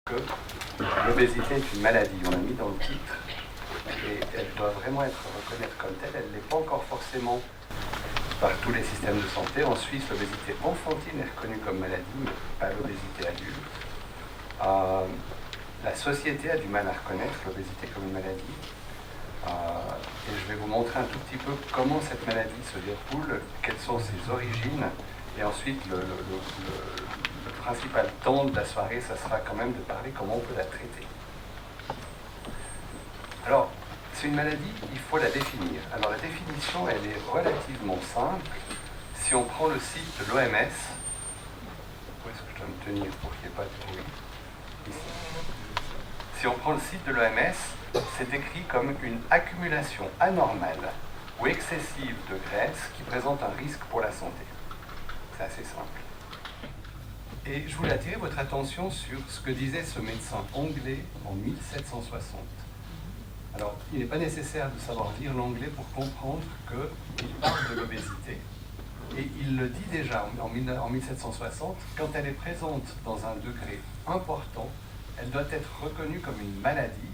que l'obésité est une maladie, on l'a mis dans le titre, et elle doit vraiment être reconnue comme telle. Elle ne l'est pas encore forcément par tous les systèmes de santé. En Suisse, l'obésité enfantine est reconnue comme maladie, mais pas l'obésité adulte. La société a du mal à reconnaître l'obésité comme une maladie. Et je vais vous montrer un tout petit peu comment cette maladie se déroule, quelles sont ses origines, et ensuite le principal temps de la soirée, ça sera quand même de parler comment on peut la traiter. Alors, c'est une maladie, il faut la définir. Alors la définition, elle est relativement simple. Si on prend le site de l'OMS, où est-ce que je dois me tenir pour qu'il n'y ait pas de bruit? Ici. Si on prend le site de l'OMS, c'est décrit comme une accumulation anormale ou excessive de graisse qui présente un risque pour la santé. C'est assez simple. Et je voulais attirer votre attention sur ce que disait ce médecin anglais en 1760. Alors, il n'est pas nécessaire de savoir lire l'anglais pour comprendre qu'il parle de l'obésité. Et il le dit déjà en 1760, quand elle est présente dans un degré important, elle doit être reconnue comme une maladie,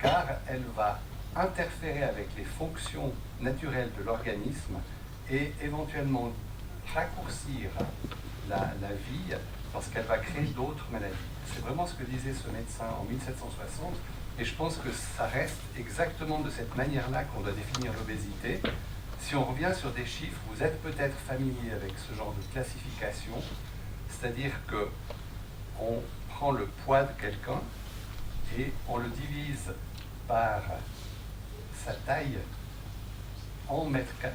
car elle va interférer avec les fonctions naturelles de l'organisme et éventuellement raccourcir la vie parce qu'elle va créer d'autres maladies. C'est vraiment ce que disait ce médecin en 1760, et je pense que ça reste exactement de cette manière-là qu'on doit définir l'obésité. Si on revient sur des chiffres, vous êtes peut-être familier avec ce genre de classification, c'est-à-dire qu'on prend le poids de quelqu'un et on le divise par sa taille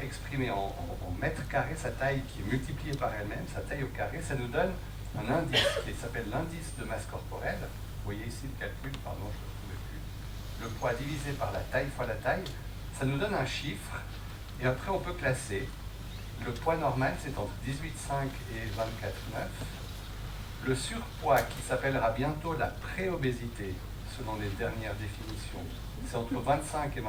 exprimée en mètres carrés, sa taille qui est multipliée par elle-même, sa taille au carré, ça nous donne un indice qui s'appelle l'indice de masse corporelle. Vous voyez ici le calcul, pardon, je ne le trouvais plus. Le poids divisé par la taille fois la taille, ça nous donne un chiffre, et après on peut classer. Le poids normal, c'est entre 18,5 et 24,9. Le surpoids, qui s'appellera bientôt la préobésité, selon les dernières définitions, c'est entre 25 et 29,9.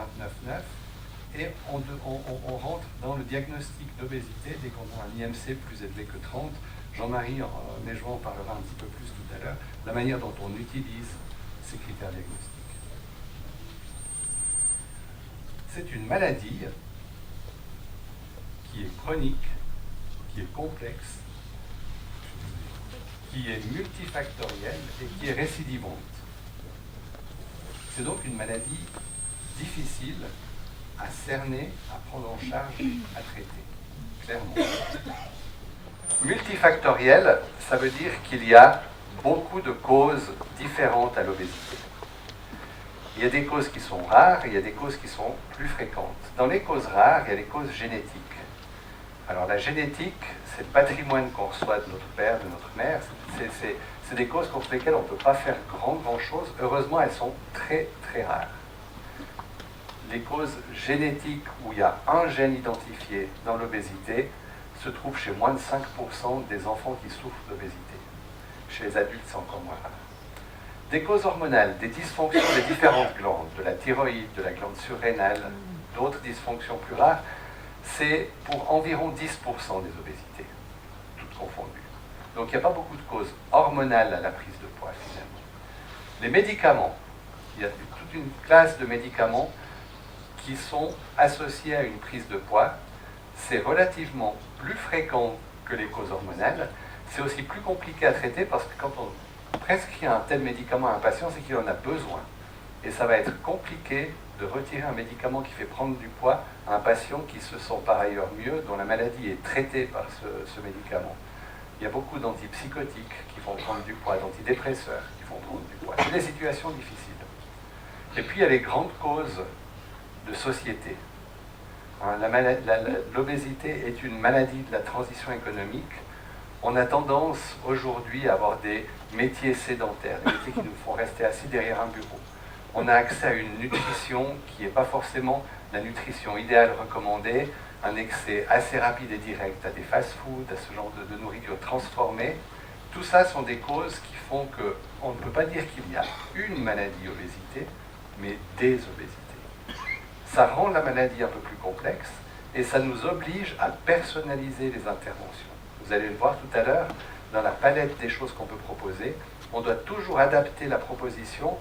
Et on rentre dans le diagnostic d'obésité dès qu'on a un IMC plus élevé que 30. Jean-Marie Méjoin en parlera un petit peu plus tout à l'heure, la manière dont on utilise ces critères diagnostiques. C'est une maladie qui est chronique, qui est complexe, qui est multifactorielle et qui est récidivante. C'est donc une maladie difficile à cerner, à prendre en charge, à traiter, clairement. Multifactoriel, ça veut dire qu'il y a beaucoup de causes différentes à l'obésité. Il y a des causes qui sont rares et il y a des causes qui sont plus fréquentes. Dans les causes rares, il y a les causes génétiques. Alors la génétique, c'est le patrimoine qu'on reçoit de notre père, de notre mère. C'est des causes contre lesquelles on ne peut pas faire grand-chose. Heureusement, elles sont très, très rares. Les causes génétiques où il y a un gène identifié dans l'obésité se trouvent chez moins de 5% des enfants qui souffrent d'obésité. Chez les adultes, c'est encore moins rare. Des causes hormonales, des dysfonctions des différentes glandes, de la thyroïde, de la glande surrénale, d'autres dysfonctions plus rares, c'est pour environ 10% des obésités, toutes confondues. Donc il n'y a pas beaucoup de causes hormonales à la prise de poids, finalement. Les médicaments, il y a toute une classe de médicaments qui sont associés à une prise de poids. C'est relativement plus fréquent que les causes hormonales. C'est aussi plus compliqué à traiter parce que quand on prescrit un tel médicament à un patient, c'est qu'il en a besoin. Et ça va être compliqué de retirer un médicament qui fait prendre du poids à un patient qui se sent par ailleurs mieux, dont la maladie est traitée par ce médicament. Il y a beaucoup d'antipsychotiques qui font prendre du poids, d'antidépresseurs qui font prendre du poids. C'est des situations difficiles. Et puis il y a les grandes causes de société. L'obésité est une maladie de la transition économique. On a tendance aujourd'hui à avoir des métiers sédentaires, des métiers qui nous font rester assis derrière un bureau. On a accès à une nutrition qui n'est pas forcément la nutrition idéale recommandée, un accès assez rapide et direct à des fast-foods, à ce genre de nourriture transformée. Tout ça sont des causes qui font qu'on ne peut pas dire qu'il y a une maladie obésité, mais des obésités. Ça rend la maladie un peu plus complexe et ça nous oblige à personnaliser les interventions. Vous allez le voir tout à l'heure, dans la palette des choses qu'on peut proposer, on doit toujours adapter la proposition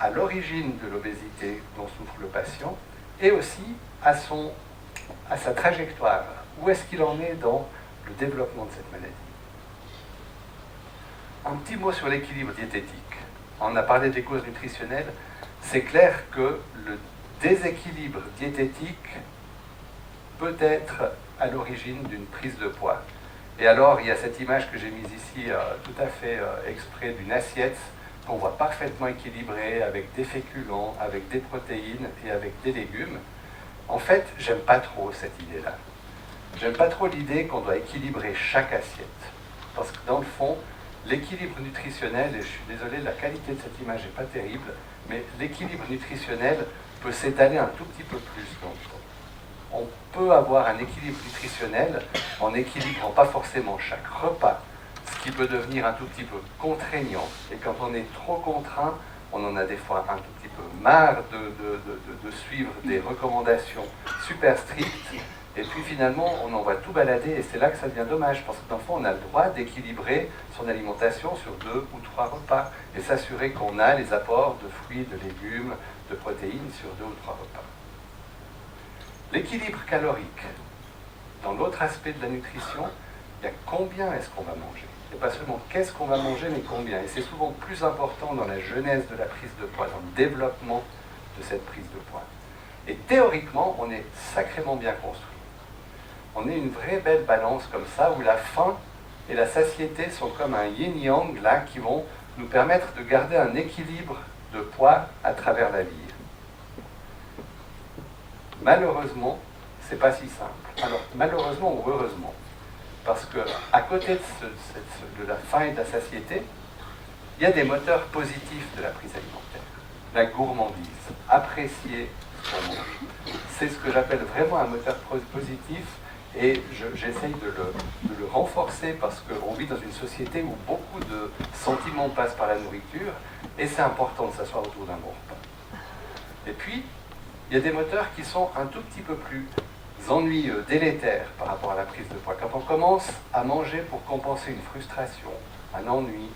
à l'origine de l'obésité dont souffre le patient et aussi à sa trajectoire. Où est-ce qu'il en est dans le développement de cette maladie? Un petit mot sur l'équilibre diététique. On a parlé des causes nutritionnelles. C'est clair que le déséquilibre diététique peut être à l'origine d'une prise de poids. Et alors, il y a cette image que j'ai mise ici, tout à fait exprès, d'une assiette qu'on voit parfaitement équilibrée, avec des féculents, avec des protéines et avec des légumes. En fait, j'aime pas trop cette idée-là. J'aime pas trop l'idée qu'on doit équilibrer chaque assiette. Parce que dans le fond, l'équilibre nutritionnel, et je suis désolé, la qualité de cette image n'est pas terrible, mais l'équilibre nutritionnel peut s'étaler un tout petit peu plus dans le temps. On peut avoir un équilibre nutritionnel en n'équilibrant pas forcément chaque repas, ce qui peut devenir un tout petit peu contraignant. Et quand on est trop contraint, on en a des fois un tout petit peu marre de suivre des recommandations super strictes. Et puis finalement, on en voit tout balader et c'est là que ça devient dommage. Parce que dans le fond, on a le droit d'équilibrer son alimentation sur 2 ou 3 repas et s'assurer qu'on a les apports de fruits, de légumes, de protéines sur 2 ou 3 repas. L'équilibre calorique. Dans l'autre aspect de la nutrition, il y a combien est-ce qu'on va manger. Et pas seulement qu'est-ce qu'on va manger, mais combien. Et c'est souvent plus important dans la genèse de la prise de poids, dans le développement de cette prise de poids. Et théoriquement, on est sacrément bien construit. On est une vraie belle balance comme ça, où la faim et la satiété sont comme un yin-yang, là, qui vont nous permettre de garder un équilibre de poids à travers la vie. Malheureusement, c'est pas si simple. Alors, malheureusement ou heureusement, parce que à côté de la faim et de la satiété, il y a des moteurs positifs de la prise alimentaire. La gourmandise, apprécier ce qu'on mange. C'est ce que j'appelle vraiment un moteur positif et j'essaye de le renforcer parce qu'on vit dans une société où beaucoup de sentiments passent par la nourriture et c'est important de s'asseoir autour d'un bon repas. Et puis, il y a des moteurs qui sont un tout petit peu plus ennuyeux, délétères par rapport à la prise de poids. Quand on commence à manger pour compenser une frustration, un ennui,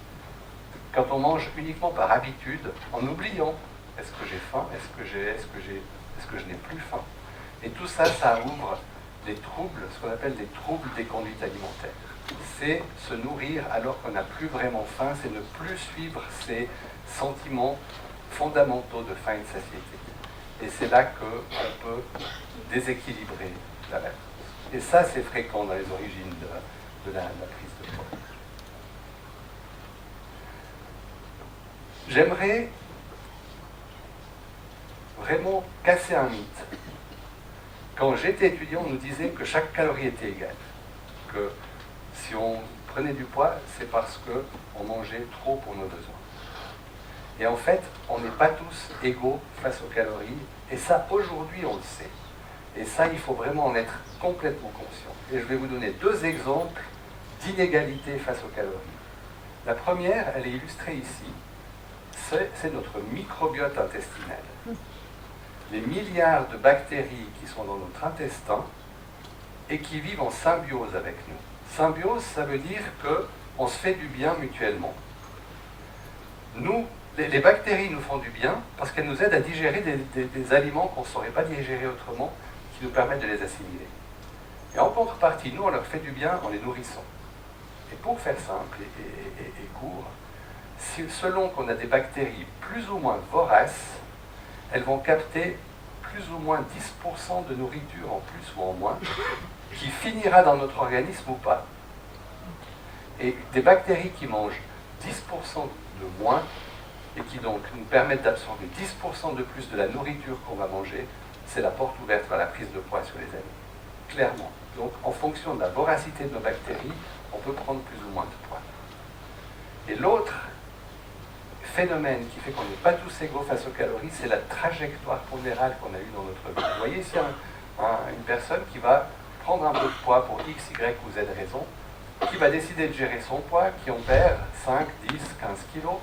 quand on mange uniquement par habitude, en oubliant est-ce que j'ai faim, est-ce que je n'ai plus faim. Et tout ça, ça ouvre des troubles, ce qu'on appelle des troubles des conduites alimentaires. C'est se nourrir alors qu'on n'a plus vraiment faim, c'est ne plus suivre ces sentiments fondamentaux de faim et de satiété. Et c'est là qu'on peut déséquilibrer la balance. Et ça, c'est fréquent dans les origines de la prise de poids. J'aimerais vraiment casser un mythe. Quand j'étais étudiant, on nous disait que chaque calorie était égale. Que si on prenait du poids, c'est parce qu'on mangeait trop pour nos besoins. Et en fait, on n'est pas tous égaux face aux calories. Et ça, aujourd'hui, on le sait. Et ça, il faut vraiment en être complètement conscient. Et je vais vous donner 2 exemples d'inégalité face aux calories. La première, elle est illustrée ici. C'est notre microbiote intestinal. Les milliards de bactéries qui sont dans notre intestin et qui vivent en symbiose avec nous. Symbiose, ça veut dire qu'on se fait du bien mutuellement. Nous, les bactéries nous font du bien parce qu'elles nous aident à digérer des aliments qu'on ne saurait pas digérer autrement, qui nous permettent de les assimiler. Et en contrepartie, nous, on leur fait du bien en les nourrissant. Et pour faire simple et court, selon qu'on a des bactéries plus ou moins voraces, elles vont capter plus ou moins 10% de nourriture en plus ou en moins, qui finira dans notre organisme ou pas. Et des bactéries qui mangent 10% de moins, et qui donc nous permettent d'absorber 10% de plus de la nourriture qu'on va manger, c'est la porte ouverte vers la prise de poids sur les aliments. Clairement. Donc en fonction de la voracité de nos bactéries, on peut prendre plus ou moins de poids. Et l'autre phénomène qui fait qu'on n'est pas tous égaux face aux calories, c'est la trajectoire pondérale qu'on a eue dans notre vie. Vous voyez ici une personne qui va prendre un peu de poids pour X, Y ou Z raison, qui va décider de gérer son poids, qui en perd 5, 10, 15 kilos,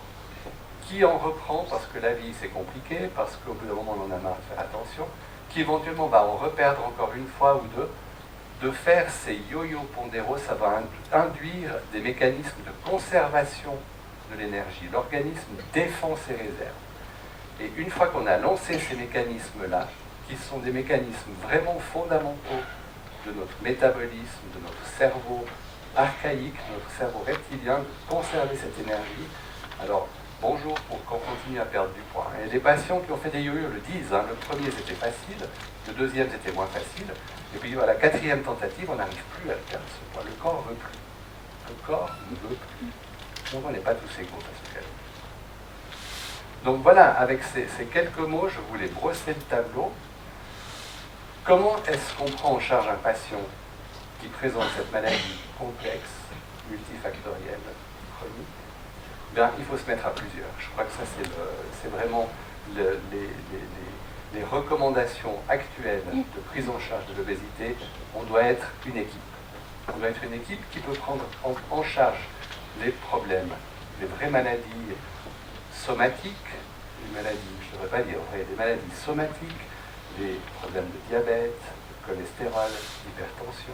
qui en reprend parce que la vie c'est compliqué, parce qu'au bout d'un moment on en a marre de faire attention, qui éventuellement va en reperdre encore une fois ou deux. De faire ces yo-yo pondéraux, ça va induire des mécanismes de conservation de l'énergie. L'organisme défend ses réserves. Et une fois qu'on a lancé ces mécanismes-là, qui sont des mécanismes vraiment fondamentaux de notre métabolisme, de notre cerveau archaïque, de notre cerveau reptilien, de conserver cette énergie, alors bonjour pour qu'on continue à perdre du poids. Et les patients qui ont fait des yo-yo le disent, hein, le premier c'était facile, le deuxième c'était moins facile, et puis à la quatrième tentative, on n'arrive plus à perdre ce poids. Le corps ne veut plus. Le corps ne veut plus. Donc on n'est pas tous égaux parce que... Donc voilà, avec ces quelques mots, je voulais brosser le tableau. Comment est-ce qu'on prend en charge un patient qui présente cette maladie complexe, multifactorielle, chronique? Bien, il faut se mettre à plusieurs. Je crois que ça, c'est vraiment les recommandations actuelles de prise en charge de l'obésité. On doit être une équipe. On doit être une équipe qui peut prendre en charge les problèmes, les vraies maladies somatiques, les maladies, je ne devrais pas dire vraies, des maladies somatiques, des problèmes de diabète, de cholestérol, d'hypertension,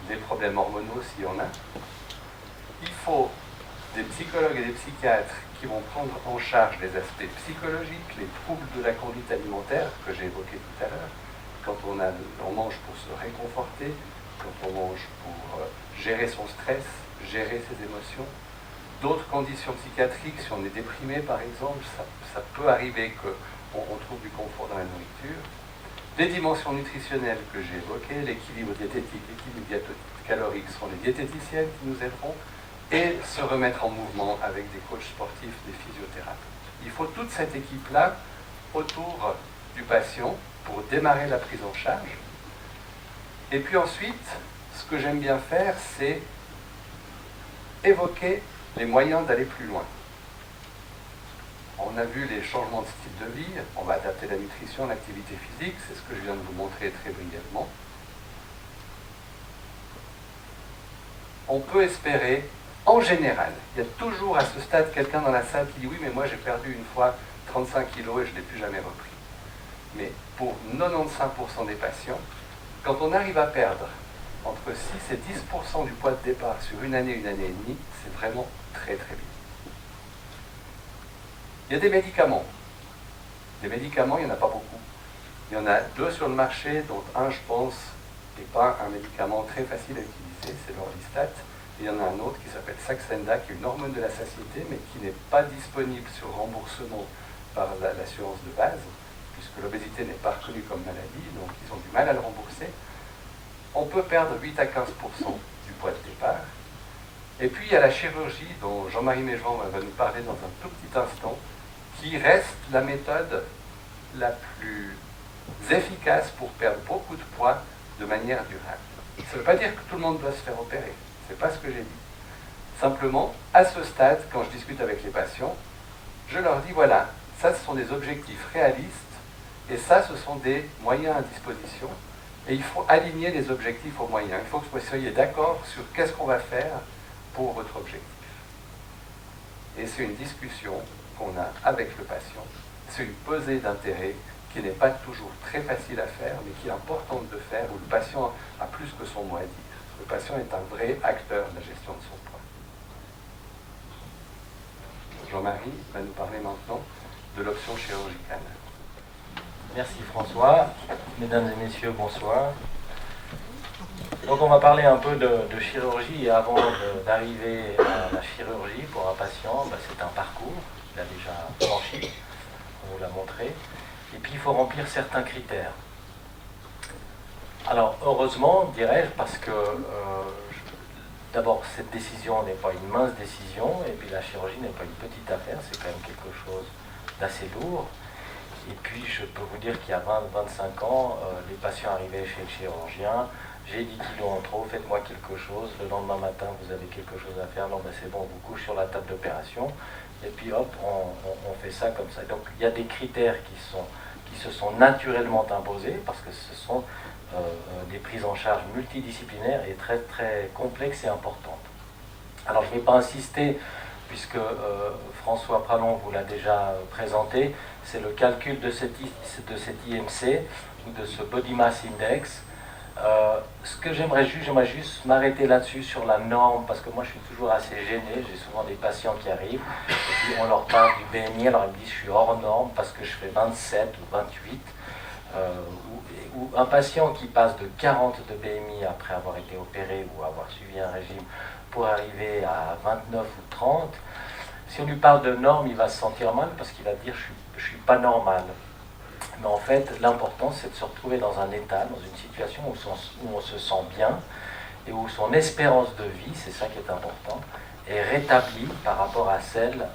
des problèmes hormonaux s'il y en a. Il faut des psychologues et des psychiatres qui vont prendre en charge les aspects psychologiques, les troubles de la conduite alimentaire que j'ai évoqués tout à l'heure, quand on mange pour se réconforter, quand on mange pour gérer son stress, gérer ses émotions. D'autres conditions psychiatriques, si on est déprimé par exemple, ça peut arriver qu'on trouve du confort dans la nourriture. Les dimensions nutritionnelles que j'ai évoquées, l'équilibre diététique, l'équilibre calorique, seront les diététiciennes qui nous aideront, et se remettre en mouvement avec des coachs sportifs, des physiothérapeutes. Il faut toute cette équipe-là autour du patient pour démarrer la prise en charge. Et puis ensuite, ce que j'aime bien faire, c'est évoquer les moyens d'aller plus loin. On a vu les changements de style de vie, on va adapter la nutrition, l'activité physique, c'est ce que je viens de vous montrer très brièvement. On peut espérer, en général, il y a toujours à ce stade quelqu'un dans la salle qui dit « Oui, mais moi j'ai perdu une fois 35 kilos et je ne l'ai plus jamais repris. » Mais pour 95% des patients, quand on arrive à perdre entre 6 et 10% du poids de départ sur une année et demie, c'est vraiment très très bien. Il y a des médicaments. Des médicaments, il n'y en a pas beaucoup. Il y en a 2 sur le marché, dont un, je pense, n'est pas un médicament très facile à utiliser, c'est l'orlistat. Et il y en a un autre qui s'appelle Saxenda, qui est une hormone de la satiété, mais qui n'est pas disponible sur remboursement par l'assurance de base, puisque l'obésité n'est pas reconnue comme maladie, donc ils ont du mal à le rembourser. On peut perdre 8 à 15% du poids de départ. Et puis il y a la chirurgie, dont Jean-Marie Méjean va nous parler dans un tout petit instant, qui reste la méthode la plus efficace pour perdre beaucoup de poids de manière durable. Ça ne veut pas dire que tout le monde doit se faire opérer, c'est pas ce que j'ai dit. Simplement, à ce stade, quand je discute avec les patients, je leur dis voilà, ça ce sont des objectifs réalistes, et ça ce sont des moyens à disposition, et il faut aligner les objectifs aux moyens. Il faut que vous soyez d'accord sur qu'est-ce qu'on va faire pour votre objectif. Et c'est une discussion qu'on a avec le patient, c'est une pesée d'intérêt qui n'est pas toujours très facile à faire, mais qui est importante de faire, où le patient a plus que son mot à dire. Le patient est un vrai acteur de la gestion de son poids. Jean-Marie va nous parler maintenant de l'option chirurgicale. Merci François. Mesdames et messieurs, bonsoir. Donc on va parler un peu de chirurgie, et avant d'arriver à la chirurgie pour un patient, c'est un parcours qu'il a déjà franchi, on vous l'a montré, et puis il faut remplir certains critères. Alors heureusement, dirais-je, parce que d'abord cette décision n'est pas une mince décision, et puis la chirurgie n'est pas une petite affaire, c'est quand même quelque chose d'assez lourd. Et puis je peux vous dire qu'il y a 20-25 ans, les patients arrivaient chez le chirurgien, j'ai 10 kilos en trop, faites-moi quelque chose, le lendemain matin vous avez quelque chose à faire, non ben c'est bon, on vous couche sur la table d'opération, et puis hop, on fait ça comme ça. Donc il y a des critères qui se sont naturellement imposés, parce que ce sont des prises en charge multidisciplinaires et très très complexes et importantes. Alors je ne vais pas insister, puisque François Pralon vous l'a déjà présenté, c'est le calcul de cet IMC, ou de ce Body Mass Index. Ce que j'aimerais juste m'arrêter là-dessus sur la norme, parce que moi je suis toujours assez gêné, j'ai souvent des patients qui arrivent, et puis on leur parle du BMI, alors ils me disent je suis hors norme parce que je fais 27 ou 28, ou un patient qui passe de 40 de BMI après avoir été opéré ou avoir suivi un régime pour arriver à 29 ou 30, si on lui parle de norme, il va se sentir mal parce qu'il va dire je suis pas normal. Mais en fait, l'important, c'est de se retrouver dans un état, dans une situation où on se sent bien et où son espérance de vie, c'est ça qui est important, est rétablie par rapport à celle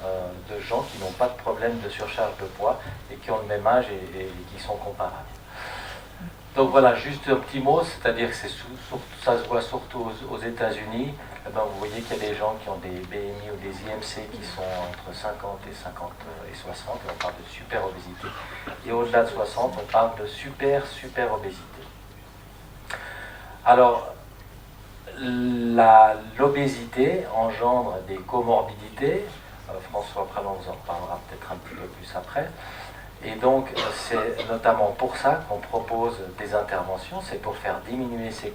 de gens qui n'ont pas de problème de surcharge de poids et qui ont le même âge et qui sont comparables. Donc voilà, juste un petit mot, c'est-à-dire que ça se voit surtout aux États-Unis. Eh ben, vous voyez qu'il y a des gens qui ont des BMI ou des IMC qui sont entre 50 et 60, et on parle de super obésité. Et au-delà de 60, on parle de super obésité. Alors, l'obésité engendre des comorbidités. François Pralon vous en reparlera peut-être un petit peu plus après. Et donc, c'est notamment pour ça qu'on propose des interventions, c'est pour faire diminuer ces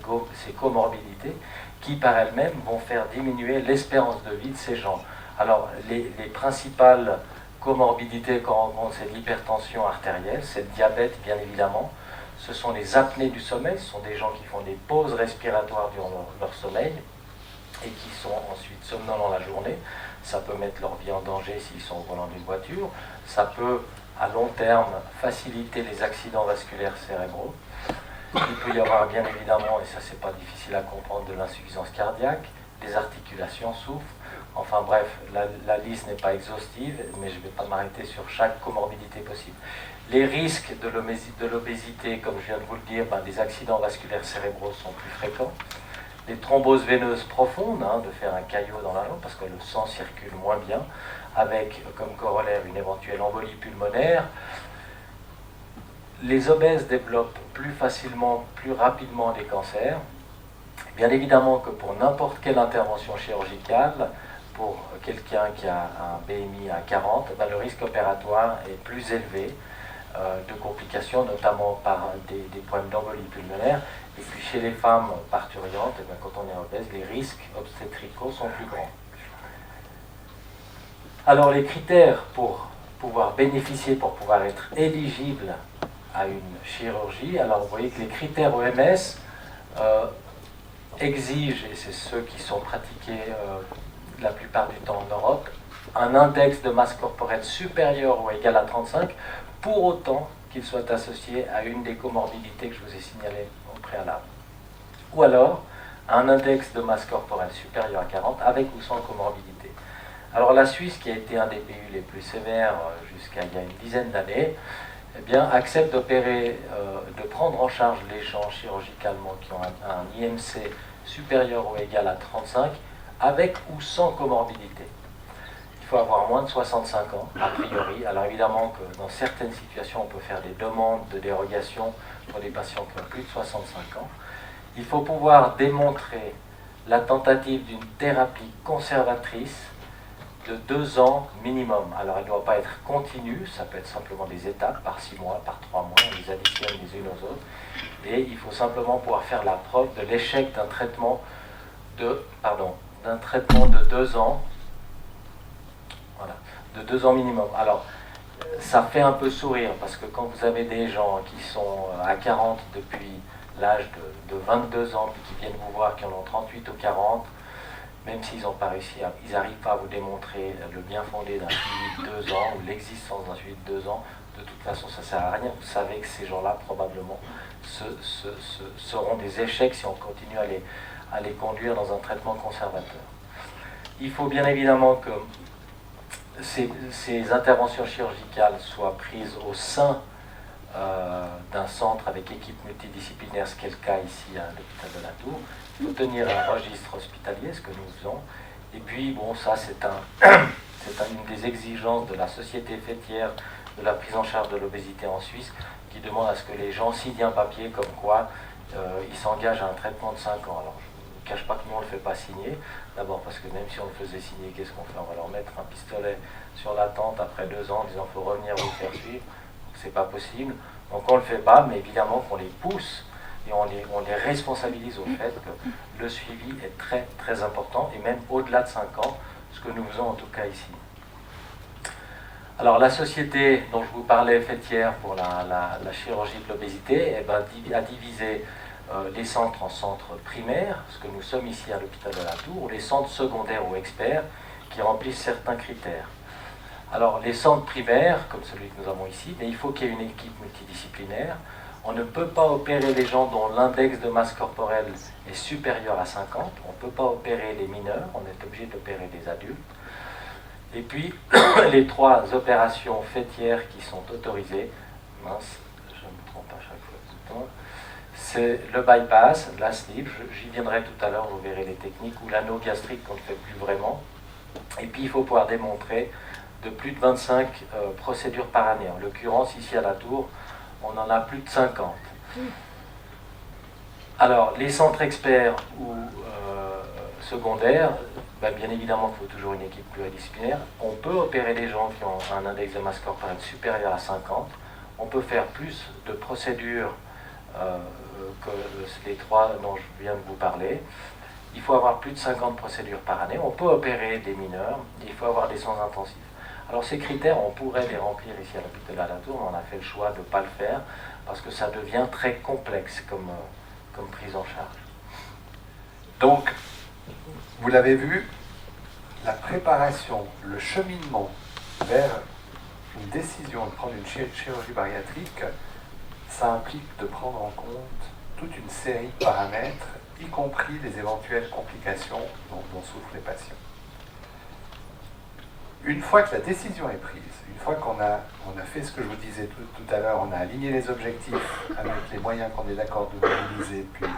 comorbidités qui, par elles-mêmes, vont faire diminuer l'espérance de vie de ces gens. Alors, les principales comorbidités qu'on rencontre, c'est l'hypertension artérielle, c'est le diabète, bien évidemment. Ce sont les apnées du sommeil, ce sont des gens qui font des pauses respiratoires durant leur sommeil et qui sont ensuite somnolents la journée. Ça peut mettre leur vie en danger s'ils sont au volant d'une voiture. Ça peut, à long terme, faciliter les accidents vasculaires cérébraux. Il peut y avoir bien évidemment, et ça c'est pas difficile à comprendre, de l'insuffisance cardiaque, les articulations souffrent. Enfin bref, la liste n'est pas exhaustive, mais je ne vais pas m'arrêter sur chaque comorbidité possible. Les risques de l'obésité, comme je viens de vous le dire, les accidents vasculaires cérébraux sont plus fréquents. Les thromboses veineuses profondes, de faire un caillot dans la jambe parce que le sang circule moins bien, avec comme corollaire une éventuelle embolie pulmonaire. Les obèses développent plus facilement, plus rapidement des cancers. Bien évidemment que pour n'importe quelle intervention chirurgicale, pour quelqu'un qui a un BMI à 40, le risque opératoire est plus élevé de complications, notamment par des problèmes d'embolie pulmonaire. Et puis chez les femmes parturientes, quand on est obèse, les risques obstétricaux sont plus grands. Alors les critères pour pouvoir bénéficier, pour pouvoir être éligible à une chirurgie, alors vous voyez que les critères OMS exigent, et c'est ceux qui sont pratiqués la plupart du temps en Europe, un index de masse corporelle supérieur ou égal à 35, pour autant qu'il soit associé à une des comorbidités que je vous ai signalées au préalable. Ou alors, un index de masse corporelle supérieur à 40, avec ou sans comorbidité. Alors la Suisse, qui a été un des pays les plus sévères jusqu'à il y a une dizaine d'années, eh bien, accepte d'opérer, de prendre en charge les gens chirurgicalement qui ont un IMC supérieur ou égal à 35, avec ou sans comorbidité. Il faut avoir moins de 65 ans, a priori. Alors évidemment que dans certaines situations, on peut faire des demandes de dérogation pour des patients qui ont plus de 65 ans. Il faut pouvoir démontrer la tentative d'une thérapie conservatrice de 2 ans minimum. Alors elle ne doit pas être continue, ça peut être simplement des étapes par 6 mois, par 3 mois, on les additionne les unes aux autres. Et il faut simplement pouvoir faire la preuve de l'échec d'un traitement de 2 ans. Voilà, de 2 ans minimum. Alors, ça fait un peu sourire, parce que quand vous avez des gens qui sont à 40 depuis l'âge de 22 ans, puis qui viennent vous voir, qui en ont 38 ou 40, même s'ils n'ont pas réussi, ils n'arrivent pas à vous démontrer le bien fondé d'un suivi de 2 ans, ou l'existence d'un suivi de 2 ans, de toute façon, ça ne sert à rien. Vous savez que ces gens-là, probablement, seront des échecs si on continue à les conduire dans un traitement conservateur. Il faut bien évidemment que ces interventions chirurgicales soient prises au sein d'un centre avec équipe multidisciplinaire, ce qui est le cas ici à l'hôpital de la Tour. Il faut tenir un registre hospitalier, ce que nous faisons. Et puis, bon, ça c'est une des exigences de la société fêtière de la prise en charge de l'obésité en Suisse, qui demande à ce que les gens signent un papier comme quoi ils s'engagent à un traitement de 5 ans. Alors, je ne cache pas que nous on ne le fait pas signer. D'abord parce que même si on le faisait signer, qu'est-ce qu'on fait? On va leur mettre un pistolet sur la tente après 2 ans en disant qu'il faut revenir vous faire suivre. C'est pas possible. Donc on ne le fait pas, mais évidemment qu'on les pousse et on les responsabilise au fait que le suivi est très très important, et même au-delà de 5 ans, ce que nous faisons en tout cas ici. Alors la société dont je vous parlais, fêtière pour la chirurgie de l'obésité, eh ben, a divisé les centres en centres primaires, ce que nous sommes ici à l'hôpital de la Tour, ou les centres secondaires ou experts qui remplissent certains critères. Alors les centres primaires, comme celui que nous avons ici, il faut qu'il y ait une équipe multidisciplinaire. On ne peut pas opérer les gens dont l'index de masse corporelle est supérieur à 50. On ne peut pas opérer les mineurs, on est obligé d'opérer les adultes. Et puis, les 3 opérations fêtières qui sont autorisées, mince, je me trompe à chaque fois tout le temps, c'est le bypass, la sleeve, j'y viendrai tout à l'heure, vous verrez les techniques, ou l'anneau gastrique qu'on ne fait plus vraiment. Et puis, il faut pouvoir démontrer de plus de 25 procédures par année. En l'occurrence, ici à la Tour, on en a plus de 50. Alors, les centres experts ou secondaires, bien évidemment, il faut toujours une équipe pluridisciplinaire. On peut opérer les gens qui ont un index de masse corporelle supérieur à 50. On peut faire plus de procédures que les 3 dont je viens de vous parler. Il faut avoir plus de 50 procédures par année. On peut opérer des mineurs. Il faut avoir des soins intensifs. Alors ces critères, on pourrait les remplir ici à l'hôpital de la Tour, mais on a fait le choix de ne pas le faire parce que ça devient très complexe comme prise en charge. Donc, vous l'avez vu, la préparation, le cheminement vers une décision de prendre une chirurgie bariatrique, ça implique de prendre en compte toute une série de paramètres, y compris les éventuelles complications dont souffrent les patients. Une fois que la décision est prise, une fois qu'on a fait ce que je vous disais tout à l'heure, on a aligné les objectifs avec les moyens qu'on est d'accord de mobiliser, puis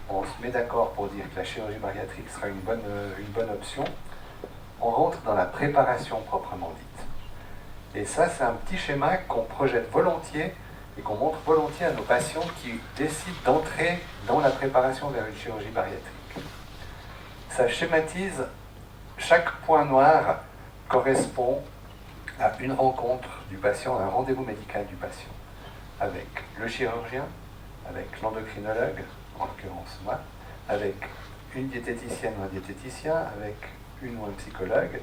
on se met d'accord pour dire que la chirurgie bariatrique sera une bonne option, on rentre dans la préparation proprement dite. Et ça, c'est un petit schéma qu'on projette volontiers et qu'on montre volontiers à nos patients qui décident d'entrer dans la préparation vers une chirurgie bariatrique. Ça schématise chaque point noir correspond à une rencontre du patient, à un rendez-vous médical du patient, avec le chirurgien, avec l'endocrinologue, en l'occurrence moi, avec une diététicienne ou un diététicien, avec une ou un psychologue,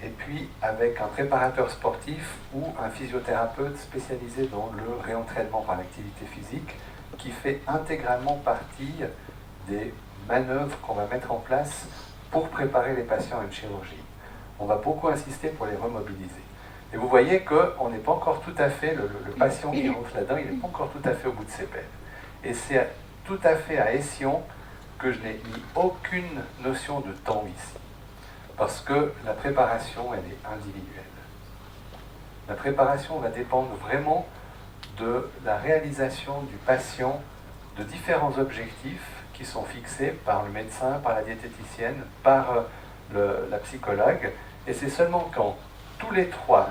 et puis avec un préparateur sportif ou un physiothérapeute spécialisé dans le réentraînement par l'activité physique, qui fait intégralement partie des manœuvres qu'on va mettre en place pour préparer les patients à une chirurgie. On va beaucoup insister pour les remobiliser. Et vous voyez qu'on n'est pas encore tout à fait, le patient qui rentre là-dedans, il n'est pas encore tout à fait au bout de ses peines. Et c'est tout à fait à escient que je n'ai mis aucune notion de temps ici. Parce que la préparation, elle est individuelle. La préparation va dépendre vraiment de la réalisation du patient de différents objectifs qui sont fixés par le médecin, par la diététicienne, par la psychologue. Et c'est seulement quand tous les 3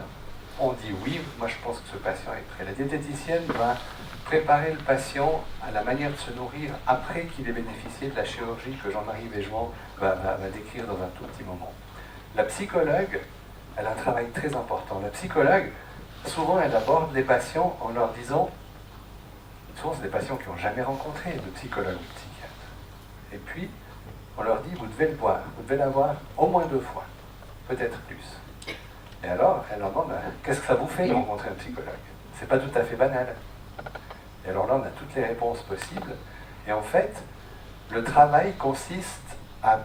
ont dit oui, moi je pense que ce patient est prêt. La diététicienne va préparer le patient à la manière de se nourrir après qu'il ait bénéficié de la chirurgie que Jean-Marie Végement va décrire dans un tout petit moment. La psychologue, elle a un travail très important. La psychologue, souvent elle aborde les patients en leur disant, souvent c'est des patients qui n'ont jamais rencontré de psychologue ou de psychiatre. Et puis, on leur dit, vous devez le voir, vous devez l'avoir au moins 2 fois, peut-être plus. Et alors, elle leur demande, qu'est-ce que ça vous fait de rencontrer un psychologue? C'est pas tout à fait banal. Et alors là, on a toutes les réponses possibles. Et en fait, le travail consiste à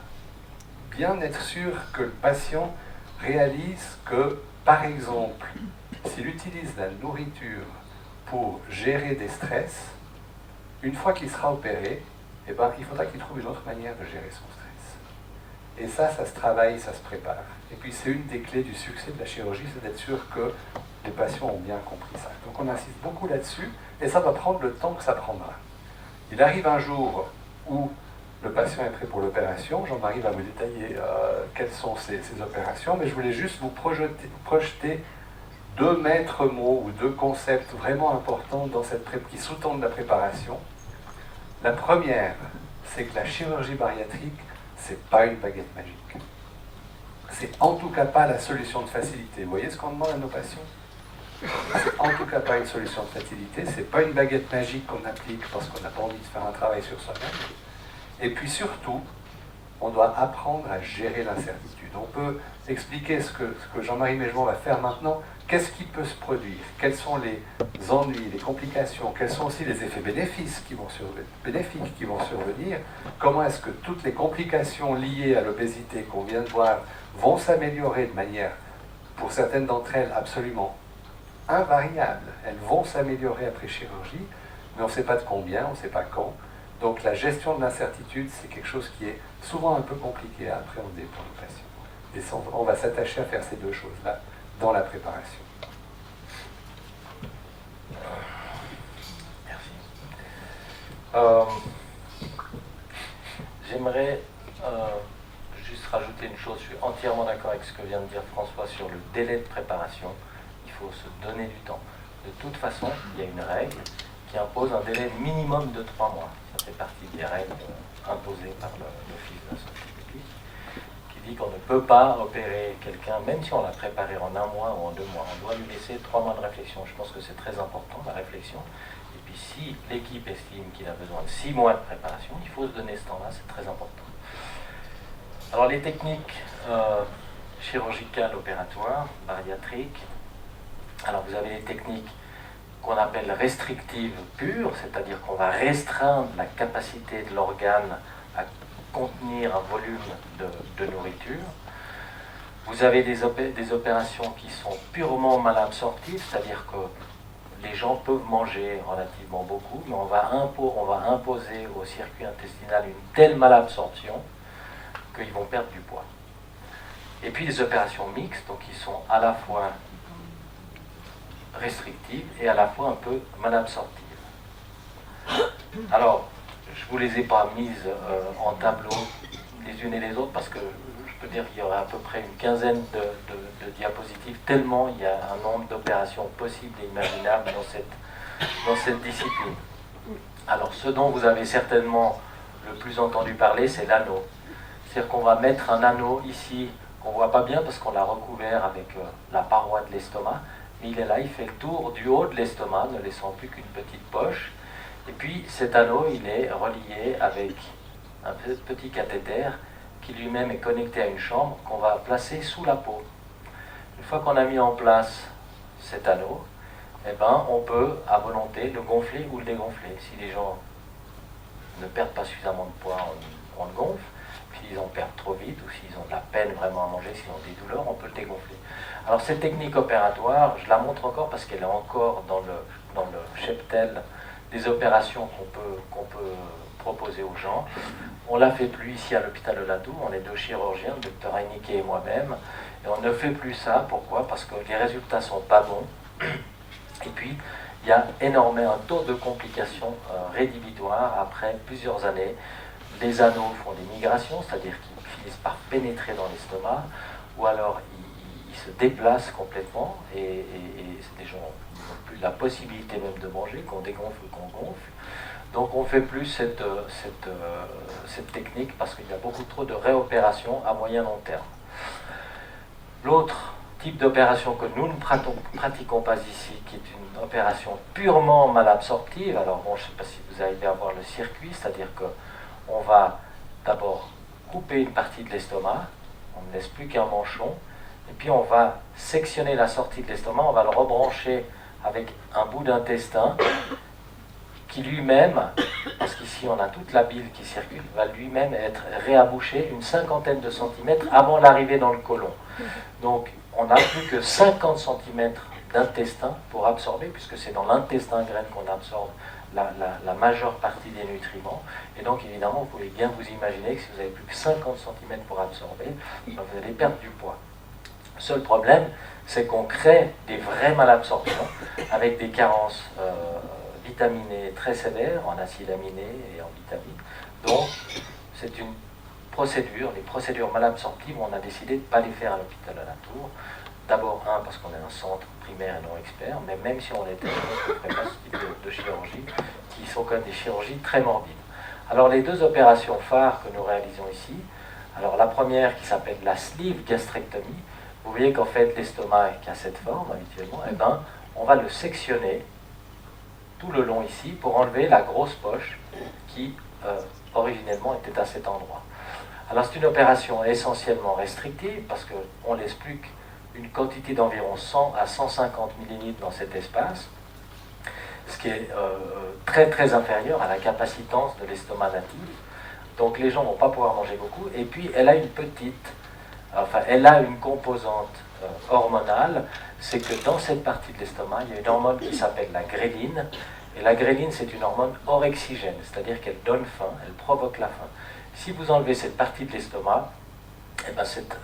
bien être sûr que le patient réalise que, par exemple, s'il utilise la nourriture pour gérer des stress, une fois qu'il sera opéré, eh ben, il faudra qu'il trouve une autre manière de gérer son stress. Et ça se travaille, ça se prépare. Et puis c'est une des clés du succès de la chirurgie, c'est d'être sûr que les patients ont bien compris ça. Donc on insiste beaucoup là-dessus, et ça va prendre le temps que ça prendra. Il arrive un jour où le patient est prêt pour l'opération. Jean-Marie va vous détailler quelles sont ces opérations, mais je voulais juste vous projeter 2 maîtres mots ou 2 concepts vraiment importants dans qui sous-tendent la préparation. La première, c'est que la chirurgie bariatrique, c'est pas une baguette magique. C'est en tout cas pas la solution de facilité. Vous voyez ce qu'on demande à nos patients? C'est en tout cas pas une solution de facilité, c'est pas une baguette magique qu'on applique parce qu'on n'a pas envie de faire un travail sur soi-même. Et puis surtout, on doit apprendre à gérer l'incertitude. On peut expliquer ce que Jean-Marie Mégement va faire maintenant. Qu'est-ce qui peut se produire? Quels sont les ennuis, les complications? Quels sont aussi les effets bénéfiques qui vont survenir? Comment est-ce que toutes les complications liées à l'obésité qu'on vient de voir vont s'améliorer de manière, pour certaines d'entre elles, absolument invariable? Elles vont s'améliorer après chirurgie, mais on ne sait pas de combien, on ne sait pas quand. Donc la gestion de l'incertitude, c'est quelque chose qui est souvent un peu compliqué à appréhender pour le patient. Et on va s'attacher à faire ces deux choses-là dans la préparation. Merci. J'aimerais juste rajouter une chose. Je suis entièrement d'accord avec ce que vient de dire François sur le délai de préparation. Il faut se donner du temps. De toute façon, il y a une règle qui impose un délai minimum de 3 mois. Ça fait partie des règles imposées par l'Office de la santé publique, qui dit qu'on ne peut pas opérer quelqu'un, même si on l'a préparé en 1 mois ou en 2 mois. On doit lui laisser 3 mois de réflexion. Je pense que c'est très important, la réflexion. Et puis si l'équipe estime qu'il a besoin de 6 mois de préparation, il faut se donner ce temps-là, c'est très important. Alors les techniques chirurgicales opératoires, bariatriques, alors vous avez les techniques qu'on appelle restrictives pures, c'est-à-dire qu'on va restreindre la capacité de l'organe à contenir un volume de nourriture. Vous avez des opérations qui sont purement malabsorptives, c'est-à-dire que les gens peuvent manger relativement beaucoup, mais on va imposer au circuit intestinal une telle malabsorption qu'ils vont perdre du poids. Et puis des opérations mixtes, donc qui sont à la fois restrictives et à la fois un peu malabsorptives. Alors, je ne vous les ai pas mises en tableau les unes et les autres parce que je peux dire qu'il y aurait à peu près une quinzaine de diapositives, tellement il y a un nombre d'opérations possibles et imaginables dans cette discipline. Alors, ce dont vous avez certainement le plus entendu parler, c'est l'anneau. C'est-à-dire qu'on va mettre un anneau ici, qu'on ne voit pas bien parce qu'on l'a recouvert avec la paroi de l'estomac, mais il est là, il fait le tour du haut de l'estomac, ne laissant plus qu'une petite poche. Et puis cet anneau, il est relié avec un petit cathéter qui lui-même est connecté à une chambre qu'on va placer sous la peau. Une fois qu'on a mis en place cet anneau, eh ben, on peut à volonté le gonfler ou le dégonfler. Si les gens ne perdent pas suffisamment de poids, on le gonfle. S'ils en perdent trop vite ou s'ils ont de la peine vraiment à manger, s'ils ont des douleurs, on peut le dégonfler. Alors cette technique opératoire, je la montre encore parce qu'elle est encore dans le cheptel des opérations qu'on peut proposer aux gens. On ne la fait plus ici à l'hôpital de la Tour, on est 2 chirurgiens, le docteur Heineke et moi-même, et on ne fait plus ça. Pourquoi? Parce que les résultats ne sont pas bons. Et puis, il y a énormément un taux de complications rédhibitoires après plusieurs années. Les anneaux font des migrations, c'est-à-dire qu'ils finissent par pénétrer dans l'estomac, ou alors ils se déplacent complètement, et les gens n'ont plus la possibilité même de manger, qu'on dégonfle ou qu'on gonfle. Donc on ne fait plus cette technique parce qu'il y a beaucoup trop de réopérations à moyen long terme. L'autre type d'opération que nous ne pratiquons pas ici, qui est une opération purement malabsorptive, alors bon, je ne sais pas si vous arrivez à voir le circuit, c'est-à-dire qu'on va d'abord couper une partie de l'estomac, on ne laisse plus qu'un manchon, et puis on va sectionner la sortie de l'estomac, on va le rebrancher avec un bout d'intestin qui lui-même, parce qu'ici on a toute la bile qui circule, va lui-même être réabouché une 50aine de centimètres avant l'arrivée dans le côlon. Donc on n'a plus que 50 centimètres d'intestin pour absorber, puisque c'est dans l'intestin grêle qu'on absorbe la majeure partie des nutriments. Et donc évidemment, vous pouvez bien vous imaginer que si vous n'avez plus que 50 cm pour absorber, ben, vous allez perdre du poids. Le seul problème, c'est qu'on crée des vraies malabsorptions avec des carences vitaminées très sévères en acides aminés et en vitamines. Donc c'est une procédure, les procédures malabsorptives, on a décidé de ne pas les faire à l'hôpital de la Tour. D'abord, parce qu'on est un centre primaire et non expert, mais même si on était, on ne ferait pas ce type de chirurgie, qui sont quand même des chirurgies très morbides. Alors les 2 opérations phares que nous réalisons ici, alors la première qui s'appelle la sleeve gastrectomie, vous voyez qu'en fait l'estomac qui a cette forme habituellement, eh ben, on va le sectionner tout le long ici pour enlever la grosse poche qui originellement était à cet endroit. Alors c'est une opération essentiellement restrictive parce qu'on laisse plus qu'une quantité d'environ 100 à 150 millilitres dans cet espace, ce qui est très très inférieur à la capacitance de l'estomac natif. Donc les gens ne vont pas pouvoir manger beaucoup. Et puis elle a une composante hormonale, c'est que dans cette partie de l'estomac, il y a une hormone qui s'appelle la gréline. Et la gréline, c'est une hormone orexigène, c'est-à-dire qu'elle donne faim, elle provoque la faim. Si vous enlevez cette partie de l'estomac, eh ben cette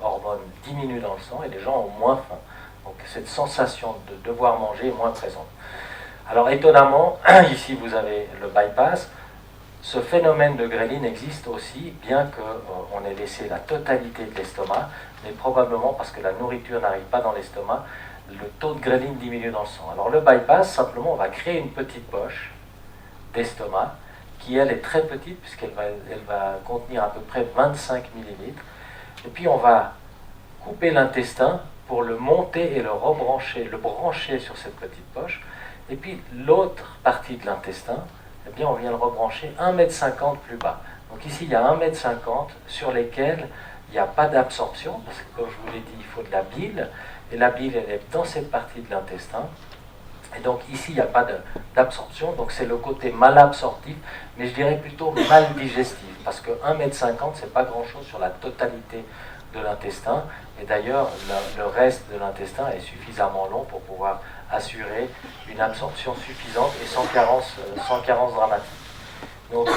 hormone diminue dans le sang et les gens ont moins faim. Donc cette sensation de devoir manger est moins présente. Alors étonnamment, ici vous avez le bypass. Ce phénomène de gréline existe aussi, bien qu'on ait laissé la totalité de l'estomac, mais probablement parce que la nourriture n'arrive pas dans l'estomac, le taux de gréline diminue dans le sang. Alors le bypass, simplement, on va créer une petite poche d'estomac, qui elle est très petite, puisqu'elle va contenir à peu près 25 millilitres. Et puis on va couper l'intestin pour le monter et le brancher sur cette petite poche. Et puis l'autre partie de l'intestin, eh bien, on vient le rebrancher 1,50 m plus bas. Donc ici, il y a 1,50 m sur lesquels il n'y a pas d'absorption, parce que comme je vous l'ai dit, il faut de la bile, et la bile, elle est dans cette partie de l'intestin. Et donc ici, il n'y a pas d'absorption, donc c'est le côté mal absorptif, mais je dirais plutôt mal digestif, parce que 1,50 m, c'est pas grand-chose sur la totalité de l'intestin, et d'ailleurs, le reste de l'intestin est suffisamment long pour pouvoir assurer une absorption suffisante et sans carence dramatique. Donc,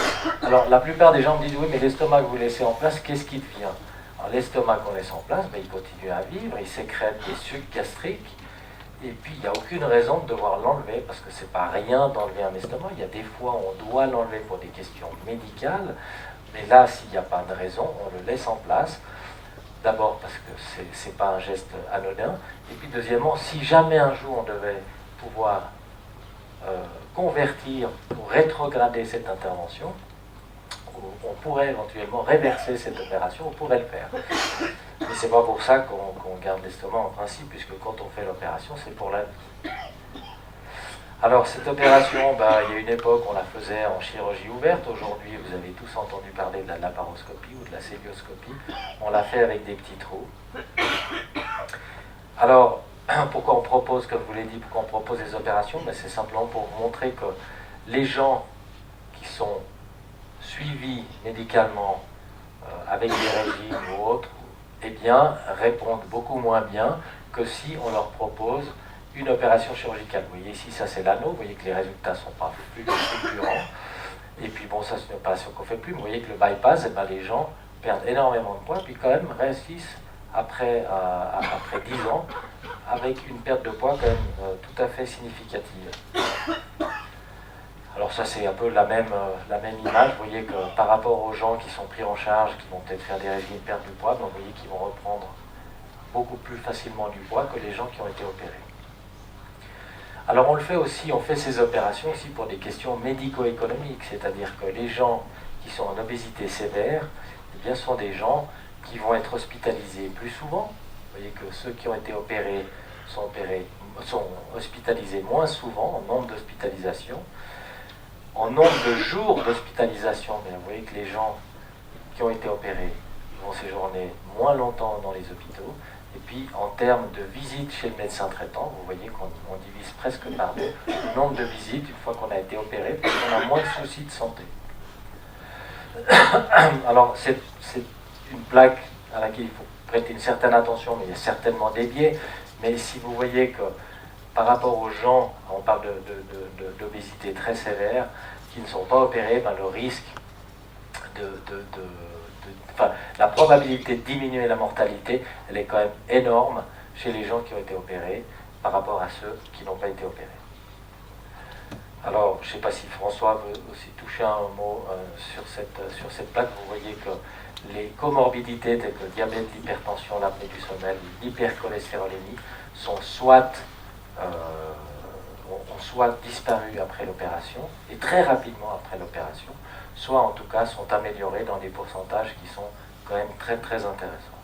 alors, la plupart des gens me disent, oui, mais l'estomac que vous laissez en place, qu'est-ce qui devient? Alors, l'estomac qu'on laisse en place, ben, il continue à vivre, il sécrète des sucs gastriques, et puis il n'y a aucune raison de devoir l'enlever, parce que c'est pas rien d'enlever un estomac. Il y a des fois où on doit l'enlever pour des questions médicales, mais là, s'il n'y a pas de raison, on le laisse en place. D'abord parce que c'est pas un geste anodin, et puis deuxièmement, si jamais un jour on devait pouvoir convertir ou rétrograder cette intervention, on pourrait éventuellement réverser cette opération, on pourrait le faire. Mais c'est pas pour ça qu'on garde l'estomac en principe, puisque quand on fait l'opération, c'est pour la vie. Alors cette opération, il y a une époque on la faisait en chirurgie ouverte. Aujourd'hui, vous avez tous entendu parler de la laparoscopie ou de la célioscopie. On la fait avec des petits trous. Alors, pourquoi on propose, comme je vous l'ai dit, pourquoi on propose des opérations? C'est simplement pour vous montrer que les gens qui sont suivis médicalement avec des régimes ou autres, eh bien, répondent beaucoup moins bien que si on leur propose une opération chirurgicale. Vous voyez ici, ça c'est l'anneau, vous voyez que les résultats ne sont pas fulgurants. Et puis bon, ça c'est une opération qu'on ne fait plus, mais vous voyez que le bypass, eh ben, les gens perdent énormément de poids, puis quand même réussissent après 10 ans avec une perte de poids quand même tout à fait significative. Alors ça c'est un peu la même image, vous voyez que par rapport aux gens qui sont pris en charge, qui vont peut-être faire des régimes perte de poids, vous voyez qu'ils vont reprendre beaucoup plus facilement du poids que les gens qui ont été opérés. Alors on le fait aussi, on fait ces opérations aussi pour des questions médico-économiques, c'est-à-dire que les gens qui sont en obésité sévère, eh bien, sont des gens qui vont être hospitalisés plus souvent. Vous voyez que ceux qui ont été opérés sont hospitalisés moins souvent en nombre d'hospitalisations. En nombre de jours d'hospitalisation, vous voyez que les gens qui ont été opérés vont séjourner moins longtemps dans les hôpitaux. Et puis, en termes de visites chez le médecin traitant, vous voyez qu'on divise presque par deux le nombre de visites une fois qu'on a été opéré, parce qu'on a moins de soucis de santé. Alors, c'est une plaque à laquelle il faut prêter une certaine attention, mais il y a certainement des biais. Mais si vous voyez que par rapport aux gens, on parle d'obésité très sévère, qui ne sont pas opérés, le risque la probabilité de diminuer la mortalité, elle est quand même énorme chez les gens qui ont été opérés par rapport à ceux qui n'ont pas été opérés. Alors, je ne sais pas si François veut aussi toucher un mot sur cette plaque. Vous voyez que les comorbidités telles que le diabète, l'hypertension, l'apnée du sommeil, l'hypercholestérolémie sont soit disparues après l'opération, et très rapidement après l'opération, soit en tout cas sont améliorées dans des pourcentages qui sont quand même très très intéressants.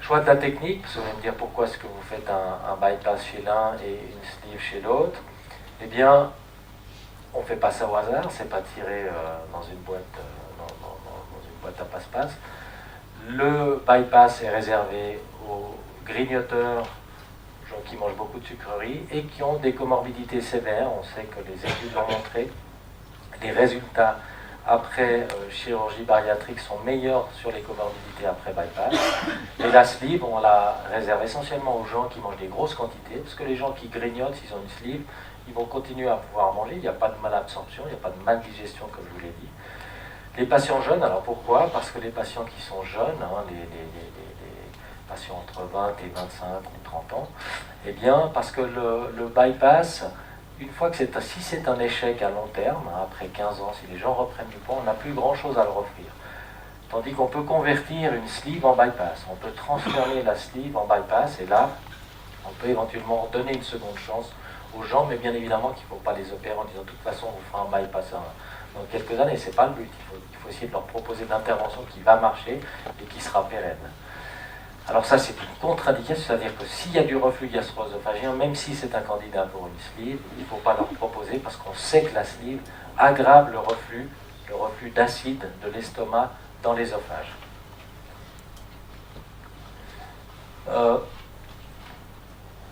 Choix de la technique, parce que vous allez me dire pourquoi est-ce que vous faites un bypass chez l'un et une sleeve chez l'autre. Eh bien, on ne fait pas ça au hasard, c'est pas tiré dans une boîte à passe-passe. Le bypass est réservé aux grignoteurs, gens qui mangent beaucoup de sucreries et qui ont des comorbidités sévères. On sait que les études ont montré les résultats après chirurgie bariatrique sont meilleurs sur les comorbidités après bypass. Et la sleeve, on la réserve essentiellement aux gens qui mangent des grosses quantités, parce que les gens qui grignotent, s'ils ont une sleeve, ils vont continuer à pouvoir manger, il n'y a pas de malabsorption, il n'y a pas de maldigestion comme je vous l'ai dit. Les patients jeunes, alors pourquoi? Parce que les patients qui sont jeunes, les patients entre 20 et 25 ou 30 ans, eh bien, parce que le bypass, une fois que si c'est un échec à long terme, après 15 ans, si les gens reprennent du poids, on n'a plus grand-chose à leur offrir. Tandis qu'on peut convertir une sleeve en bypass, on peut transformer la sleeve en bypass, et là, on peut éventuellement donner une seconde chance aux gens, mais bien évidemment qu'il ne faut pas les opérer en disant de toute façon on vous fera un bypass dans quelques années, c'est pas le but. Il faut essayer de leur proposer une intervention qui va marcher et qui sera pérenne. Alors ça c'est une contre-indication, c'est-à-dire que s'il y a du reflux gastro-œsophagien, même si c'est un candidat pour une sleeve, il ne faut pas leur proposer parce qu'on sait que la sleeve aggrave le reflux d'acide de l'estomac dans l'ésophage.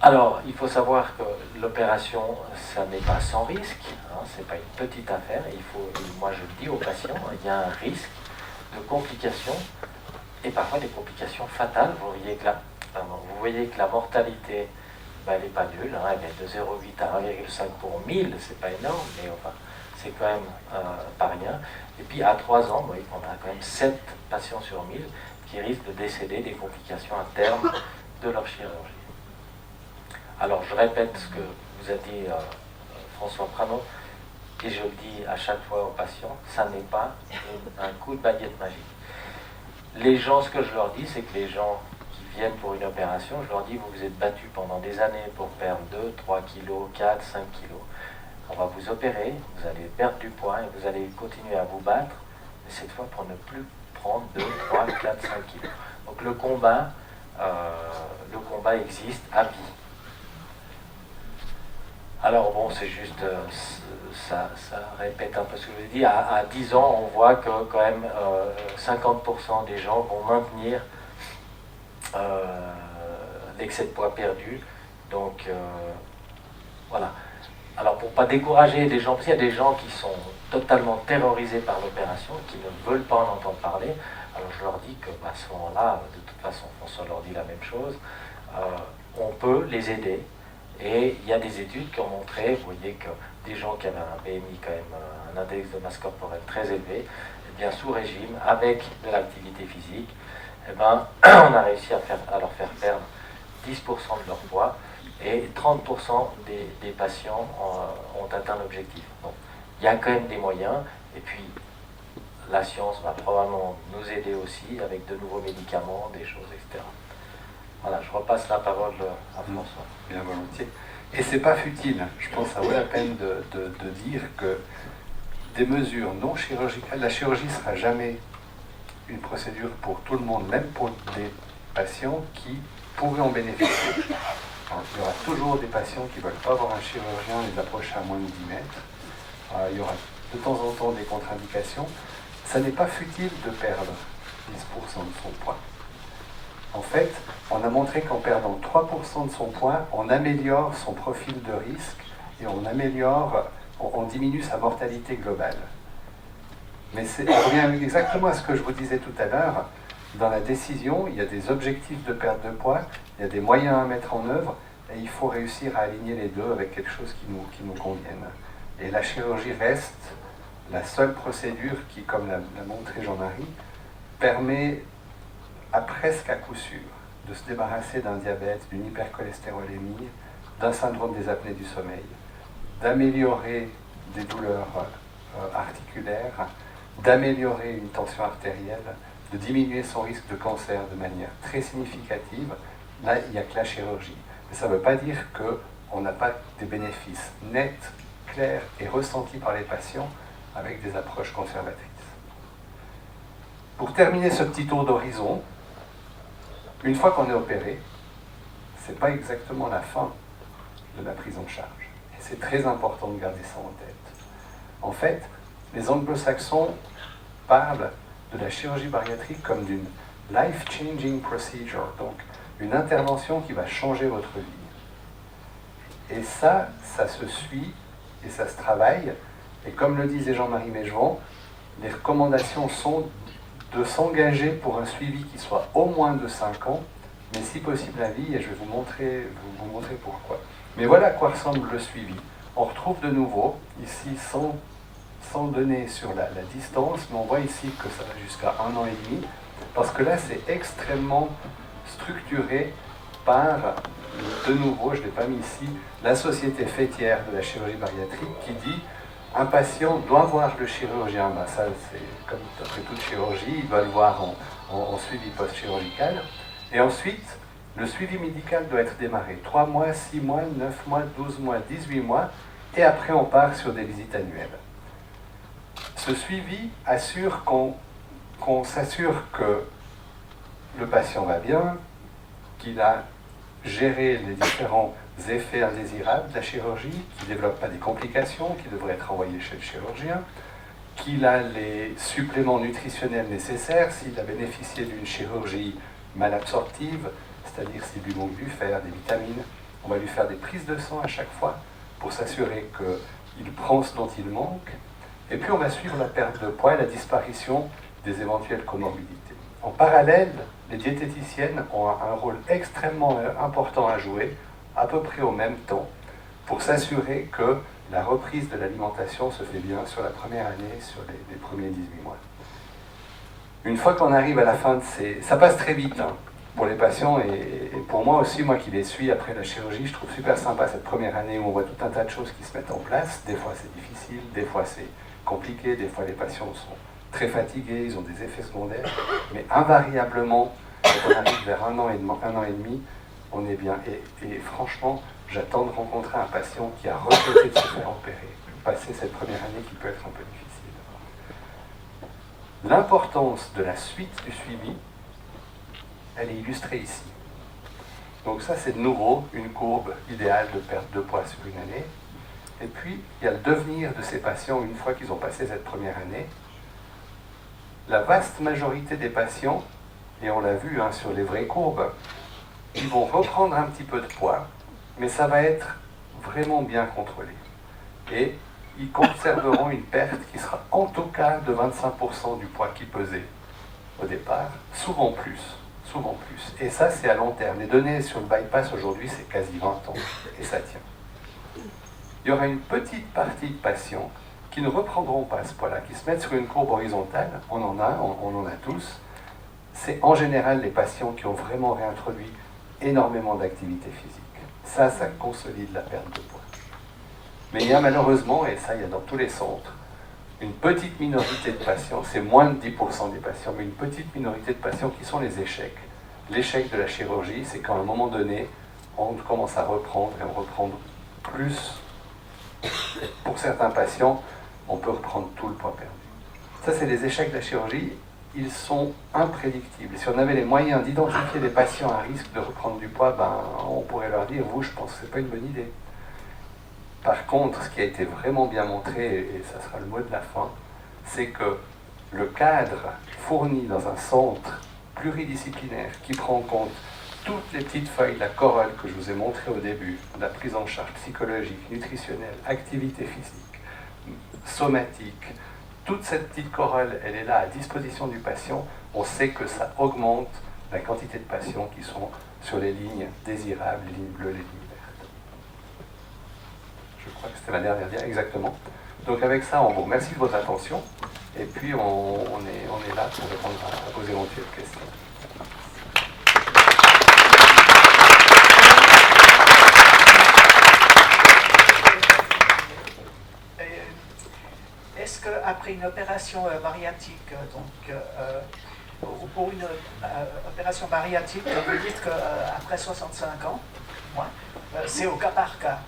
Alors, il faut savoir que l'opération, ça n'est pas sans risque, ce n'est pas une petite affaire. Et moi je le dis aux patients, il y a un risque de complications, et parfois des complications fatales. Vous voyez que la mortalité, elle n'est pas nulle, elle est de 0,8 à 1,5 pour 1000, c'est pas énorme, mais enfin, c'est quand même pas rien. Et puis à 3 ans, vous voyez qu'on a quand même 7 patients sur 1000 qui risquent de décéder des complications à terme de leur chirurgie. Alors je répète ce que vous a dit François Pranon, et je le dis à chaque fois aux patients, ça n'est pas un coup de baguette magique. Les gens, ce que je leur dis, c'est que les gens qui viennent pour une opération, je leur dis, vous vous êtes battus pendant des années pour perdre 2, 3 kilos, 4, 5 kilos. On va vous opérer, vous allez perdre du poids et vous allez continuer à vous battre, mais cette fois pour ne plus prendre 2, 3, 4, 5 kilos. Donc le combat existe à vie. Alors bon, c'est juste, ça répète un peu ce que je vous ai dit. À 10 ans, on voit que quand même 50% des gens vont maintenir l'excès de poids perdu. Donc voilà. Alors pour ne pas décourager les gens, parce qu'il y a des gens qui sont totalement terrorisés par l'opération, qui ne veulent pas en entendre parler, alors je leur dis que à ce moment-là, de toute façon, François leur dit la même chose, on peut les aider. Et il y a des études qui ont montré, vous voyez, que des gens qui avaient un BMI quand même, un index de masse corporelle très élevé, eh bien sous régime, avec de l'activité physique, eh ben, on a réussi à leur faire perdre 10% de leur poids, et 30% des patients ont atteint l'objectif. Donc il y a quand même des moyens, et puis la science va probablement nous aider aussi avec de nouveaux médicaments, des choses, etc. Voilà, je repasse la parole à François. Bien volontiers. Et c'est pas futile. Je pense que ça vaut la peine de dire que des mesures non chirurgicales, la chirurgie ne sera jamais une procédure pour tout le monde, même pour des patients qui pourraient en bénéficier. Alors, il y aura toujours des patients qui ne veulent pas voir un chirurgien les approcher à moins de 10 mètres. Il y aura de temps en temps des contre-indications. Ça n'est pas futile de perdre 10% de son poids. En fait, on a montré qu'en perdant 3% de son poids, on améliore son profil de risque et on diminue sa mortalité globale. Mais on revient exactement à ce que je vous disais tout à l'heure. Dans la décision, il y a des objectifs de perte de poids, il y a des moyens à mettre en œuvre, et il faut réussir à aligner les deux avec quelque chose qui nous convienne. Et la chirurgie reste la seule procédure qui, comme l'a montré Jean-Marie, permet presque à coup sûr de se débarrasser d'un diabète, d'une hypercholestérolémie, d'un syndrome des apnées du sommeil, d'améliorer des douleurs articulaires, d'améliorer une tension artérielle, de diminuer son risque de cancer de manière très significative. Là, il n'y a que la chirurgie. Mais ça ne veut pas dire qu'on n'a pas des bénéfices nets, clairs et ressentis par les patients avec des approches conservatrices. Pour terminer ce petit tour d'horizon, Une fois qu'on est opéré, ce n'est pas exactement la fin de la prise en charge. Et c'est très important de garder ça en tête. En fait, les anglo-saxons parlent de la chirurgie bariatrique comme d'une life-changing procedure, donc une intervention qui va changer votre vie. Et ça se suit et ça se travaille. Et comme le disait Jean-Marie Mégevant, les recommandations sont de s'engager pour un suivi qui soit au moins de 5 ans, mais si possible à vie, et je vais vous montrer pourquoi. Mais voilà à quoi ressemble le suivi. On retrouve de nouveau, ici, sans donner sur la distance, mais on voit ici que ça va jusqu'à 1 an et demi, parce que là, c'est extrêmement structuré par, de nouveau, je ne l'ai pas mis ici, la Société fêtière de la chirurgie bariatrique qui dit un patient doit voir le chirurgien. Ben ça, c'est comme après toute chirurgie, il doit le voir en suivi post-chirurgical. Et ensuite, le suivi médical doit être démarré 3 mois, 6 mois, 9 mois, 12 mois, 18 mois, et après on part sur des visites annuelles. Ce suivi assure qu'on s'assure que le patient va bien, qu'il a géré les différents effets indésirables de la chirurgie, qu'il ne développe pas des complications, qu'il devrait être envoyé chez le chirurgien, qu'il a les suppléments nutritionnels nécessaires s'il a bénéficié d'une chirurgie malabsorptive, c'est-à-dire s'il lui manque du fer, des vitamines. On va lui faire des prises de sang à chaque fois pour s'assurer qu'il prend ce dont il manque. Et puis on va suivre la perte de poids et la disparition des éventuelles comorbidités. En parallèle, les diététiciennes ont un rôle extrêmement important à jouer, à peu près au même temps, pour s'assurer que la reprise de l'alimentation se fait bien sur la première année, sur les premiers 18 mois. Une fois qu'on arrive à la fin de ces... Ça passe très vite hein, pour les patients et pour moi aussi, moi qui les suis après la chirurgie, je trouve super sympa cette première année où on voit tout un tas de choses qui se mettent en place. Des fois c'est difficile, des fois c'est compliqué, des fois les patients sont très fatigués, ils ont des effets secondaires, mais invariablement, quand on arrive vers 1 an et demi, on est bien. Et franchement, j'attends de rencontrer un patient qui a regretté de se faire opérer, passer cette première année qui peut être un peu difficile. L'importance de la suite du suivi, elle est illustrée ici. Donc ça, c'est de nouveau une courbe idéale de perte de poids sur une année. Et puis, il y a le devenir de ces patients une fois qu'ils ont passé cette première année. La vaste majorité des patients, et on l'a vu hein, sur les vraies courbes, ils vont reprendre un petit peu de poids, mais ça va être vraiment bien contrôlé. Et ils conserveront une perte qui sera en tout cas de 25% du poids qu'ils pesaient au départ, souvent plus. Et ça, c'est à long terme. Les données sur le bypass aujourd'hui, c'est quasi 20 ans, et ça tient. Il y aura une petite partie de patients qui ne reprendront pas ce poids-là, qui se mettent sur une courbe horizontale, on en a tous. C'est en général les patients qui ont vraiment réintroduit énormément d'activité physique. Ça consolide la perte de poids. Mais il y a malheureusement, et ça il y a dans tous les centres, une petite minorité de patients, c'est moins de 10% des patients, mais une petite minorité de patients qui sont les échecs. L'échec de la chirurgie, c'est qu'à un moment donné, on commence à reprendre et on reprend plus. Pour certains patients, on peut reprendre tout le poids perdu. Ça, c'est les échecs de la chirurgie. Ils sont imprédictibles. Si on avait les moyens d'identifier des patients à risque de reprendre du poids, on pourrait leur dire, vous, je pense que ce n'est pas une bonne idée. Par contre, ce qui a été vraiment bien montré, et ça sera le mot de la fin, c'est que le cadre fourni dans un centre pluridisciplinaire qui prend en compte toutes les petites feuilles de la corolle que je vous ai montrées au début, la prise en charge psychologique, nutritionnelle, activité physique, somatique, toute cette petite corolle, elle est là à disposition du patient. On sait que ça augmente la quantité de patients qui sont sur les lignes désirables, les lignes bleues, les lignes vertes. Je crois que c'était la dernière dia, exactement. Donc avec ça, on vous remercie de votre attention. Et puis on est là pour répondre à vos éventuelles questions. Est-ce qu'après une opération bariatrique, pour une opération bariatrique, vous dites qu'après 65 ans, c'est au cas par cas.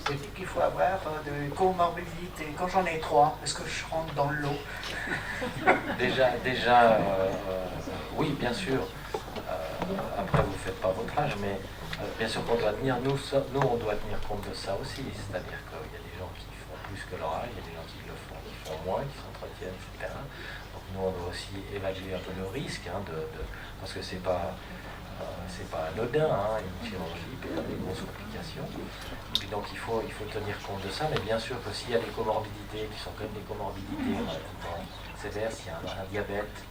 C'est-à-dire qu'il faut avoir de comorbidités. Quand j'en ai 3, est-ce que je rentre dans le lot? Déjà, oui, bien sûr. après vous ne faites pas votre âge, mais bien sûr qu'on doit tenir, nous on doit tenir compte de ça aussi, c'est-à-dire qu'il y a des gens qui font plus que leur âge, il y a des gens qui le font, qui font moins, qui s'entretiennent, etc. Donc nous on doit aussi évaluer un peu le risque, parce que c'est pas anodin, hein, une chirurgie peut avoir des grosses complications. Et puis donc il faut tenir compte de ça, mais bien sûr que s'il y a des comorbidités qui sont quand même des comorbidités relativement sévères, s'il y a un diabète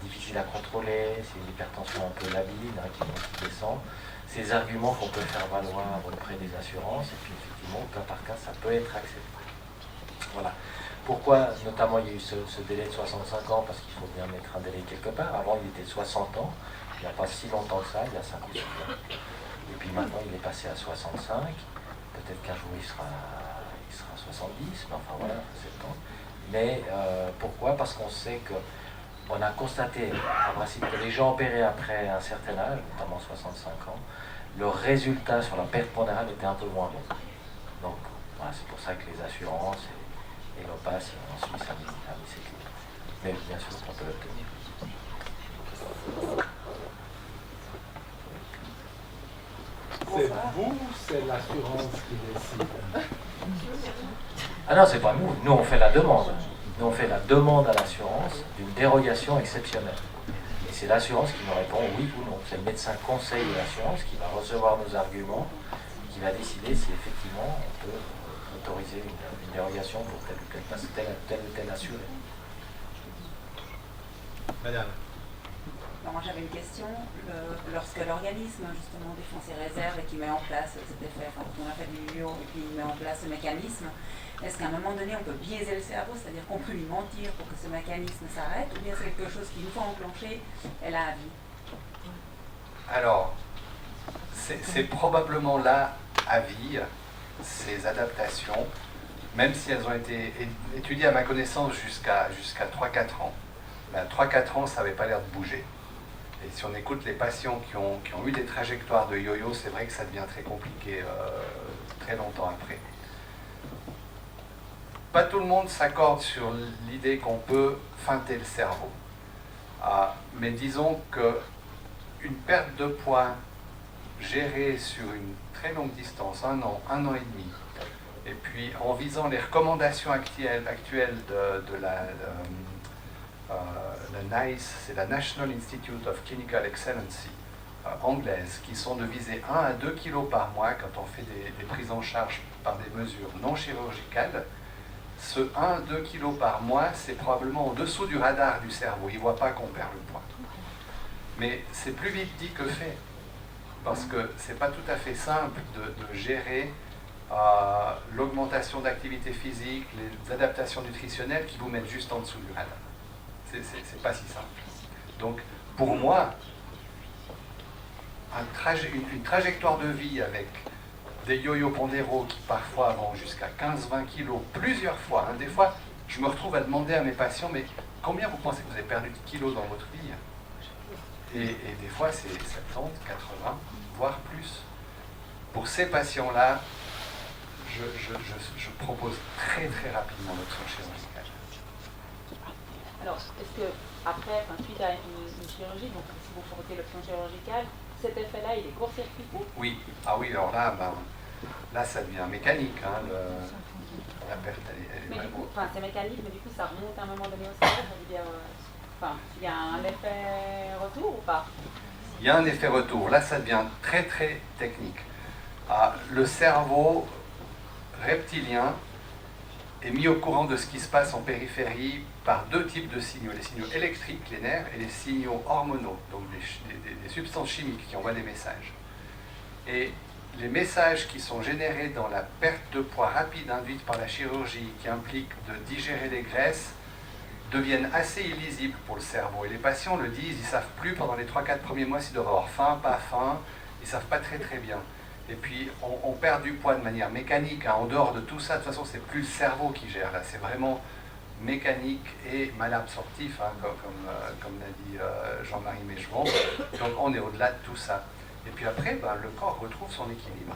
difficile à contrôler, c'est une hypertension un peu labile, qui monte, qui descend, ces arguments qu'on peut faire valoir auprès des assurances, et puis effectivement, cas par cas, ça peut être accepté. Voilà. Pourquoi, notamment, il y a eu ce délai de 65 ans, parce qu'il faut bien mettre un délai quelque part. Avant, il était de 60 ans, il n'y a pas si longtemps que ça, il y a 5 ou 6 ans. Et puis maintenant, il est passé à 65. Peut-être qu'un jour, il sera 70, mais enfin voilà, 70. Mais pourquoi? Parce qu'on sait que on a constaté, en principe, que les gens opérés après un certain âge, notamment 65 ans, le résultat sur la perte pondérale était un peu moins bon. Donc, voilà, c'est pour ça que les assurances et l'OPAS en Suisse a mis ces clés. Mais bien sûr, on peut l'obtenir. C'est vous, c'est l'assurance qui décide? Ah non, c'est pas nous. Nous, on fait la demande. Nous, on fait la demande à l'assurance d'une dérogation exceptionnelle. Et c'est l'assurance qui nous répond oui ou non. C'est le médecin conseil de l'assurance qui va recevoir nos arguments, qui va décider si effectivement on peut autoriser une dérogation pour tel ou tel assuré. Madame. Alors, moi j'avais une question. Lorsque l'organisme justement défend ses réserves et qui met en place cet effet, enfin quand on a fait du yo et puis il met en place ce mécanisme, est-ce qu'à un moment donné on peut biaiser le cerveau, c'est-à-dire qu'on peut lui mentir pour que ce mécanisme s'arrête, ou bien c'est quelque chose qui, une fois enclenché, elle a à vie? Alors, c'est probablement là à vie, ces adaptations, même si elles ont été étudiées à ma connaissance jusqu'à 3-4 ans. Mais à 3-4 ans, ça n'avait pas l'air de bouger. Et si on écoute les patients qui ont eu des trajectoires de yo-yo, c'est vrai que ça devient très compliqué très longtemps après. Pas tout le monde s'accorde sur l'idée qu'on peut feinter le cerveau. Mais disons qu'une perte de poids gérée sur une très longue distance, 1 an, 1 an et demi, et puis en visant les recommandations actuelles de la NICE, c'est la National Institute of Clinical Excellency anglaise, qui sont de viser 1 à 2 kilos par mois quand on fait des prises en charge par des mesures non chirurgicales. Ce 1-2 kilos par mois, c'est probablement en dessous du radar du cerveau. Il ne voit pas qu'on perd le poids. Mais c'est plus vite dit que fait, parce que ce n'est pas tout à fait simple de gérer l'augmentation d'activité physique, les adaptations nutritionnelles qui vous mettent juste en dessous du radar. C'est pas si simple. Donc, pour moi, une trajectoire de vie avec des yo-yo pondéraux qui parfois vont jusqu'à 15-20 kilos plusieurs fois. Des fois, je me retrouve à demander à mes patients, mais combien vous pensez que vous avez perdu de kilos dans votre vie? Et des fois, c'est 70, 80, voire plus. Pour ces patients-là, je propose très très rapidement l'option chirurgicale. Alors, est-ce que après, suite à une chirurgie, donc si vous portez l'option chirurgicale, cet effet-là, il est court-circuité? Oui. Ah oui, alors là, là ça devient mécanique. La perte, elle est mais vraiment... du coup, c'est mécanique, mais du coup, ça remonte à un moment donné au cerveau, ça veut dire... il y a un effet retour ou pas? Il y a un effet retour. Là, ça devient très très technique. Le cerveau reptilien est mis au courant de ce qui se passe en périphérie par 2 types de signaux. Les signaux électriques, les nerfs, et les signaux hormonaux, donc des substances chimiques qui envoient des messages. Et les messages qui sont générés dans la perte de poids rapide induite par la chirurgie, qui implique de digérer les graisses, deviennent assez illisibles pour le cerveau. Et les patients le disent, ils ne savent plus pendant les 3-4 premiers mois s'ils doivent avoir faim, pas faim, ils ne savent pas très très bien. Et puis on perd du poids de manière mécanique, en dehors de tout ça. De toute façon, c'est plus le cerveau qui gère, là, c'est vraiment mécanique et malabsorptif, comme l'a dit Jean-Marie Mécheron. Donc on est au-delà de tout ça. Et puis après, le corps retrouve son équilibre.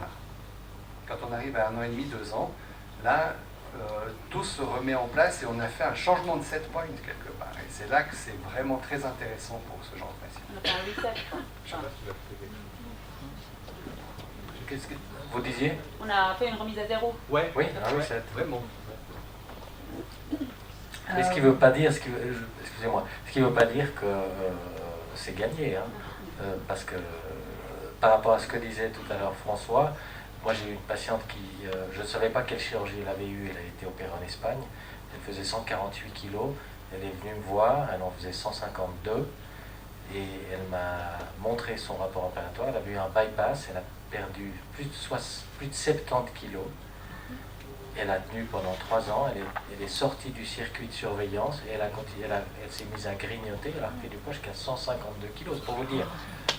Quand on arrive à 1 an et demi, 2 ans, là, tout se remet en place et on a fait un changement de set point quelque part. Et c'est là que c'est vraiment très intéressant pour ce genre de patient. On a fait un reset. Je sais pas si tu l'as fait. Qu'est-ce que vous disiez? On a fait une remise à zéro. Ouais. Oui, un reset. Vraiment. Mais ce qui ne veut pas dire, excusez-moi, ce qui veut pas dire que c'est gagné, hein. Parce que par rapport à ce que disait tout à l'heure François, moi j'ai eu une patiente qui, je ne savais pas quelle chirurgie elle avait eue, elle a été opérée en Espagne, elle faisait 148 kilos, elle est venue me voir, elle en faisait 152, et elle m'a montré son rapport opératoire, elle avait eu un bypass, elle a perdu plus de 70 kilos. Elle a tenu pendant 3 ans, elle est sortie du circuit de surveillance et elle s'est mise à grignoter, elle a repris du poids jusqu'à 152 kilos. Pour vous dire,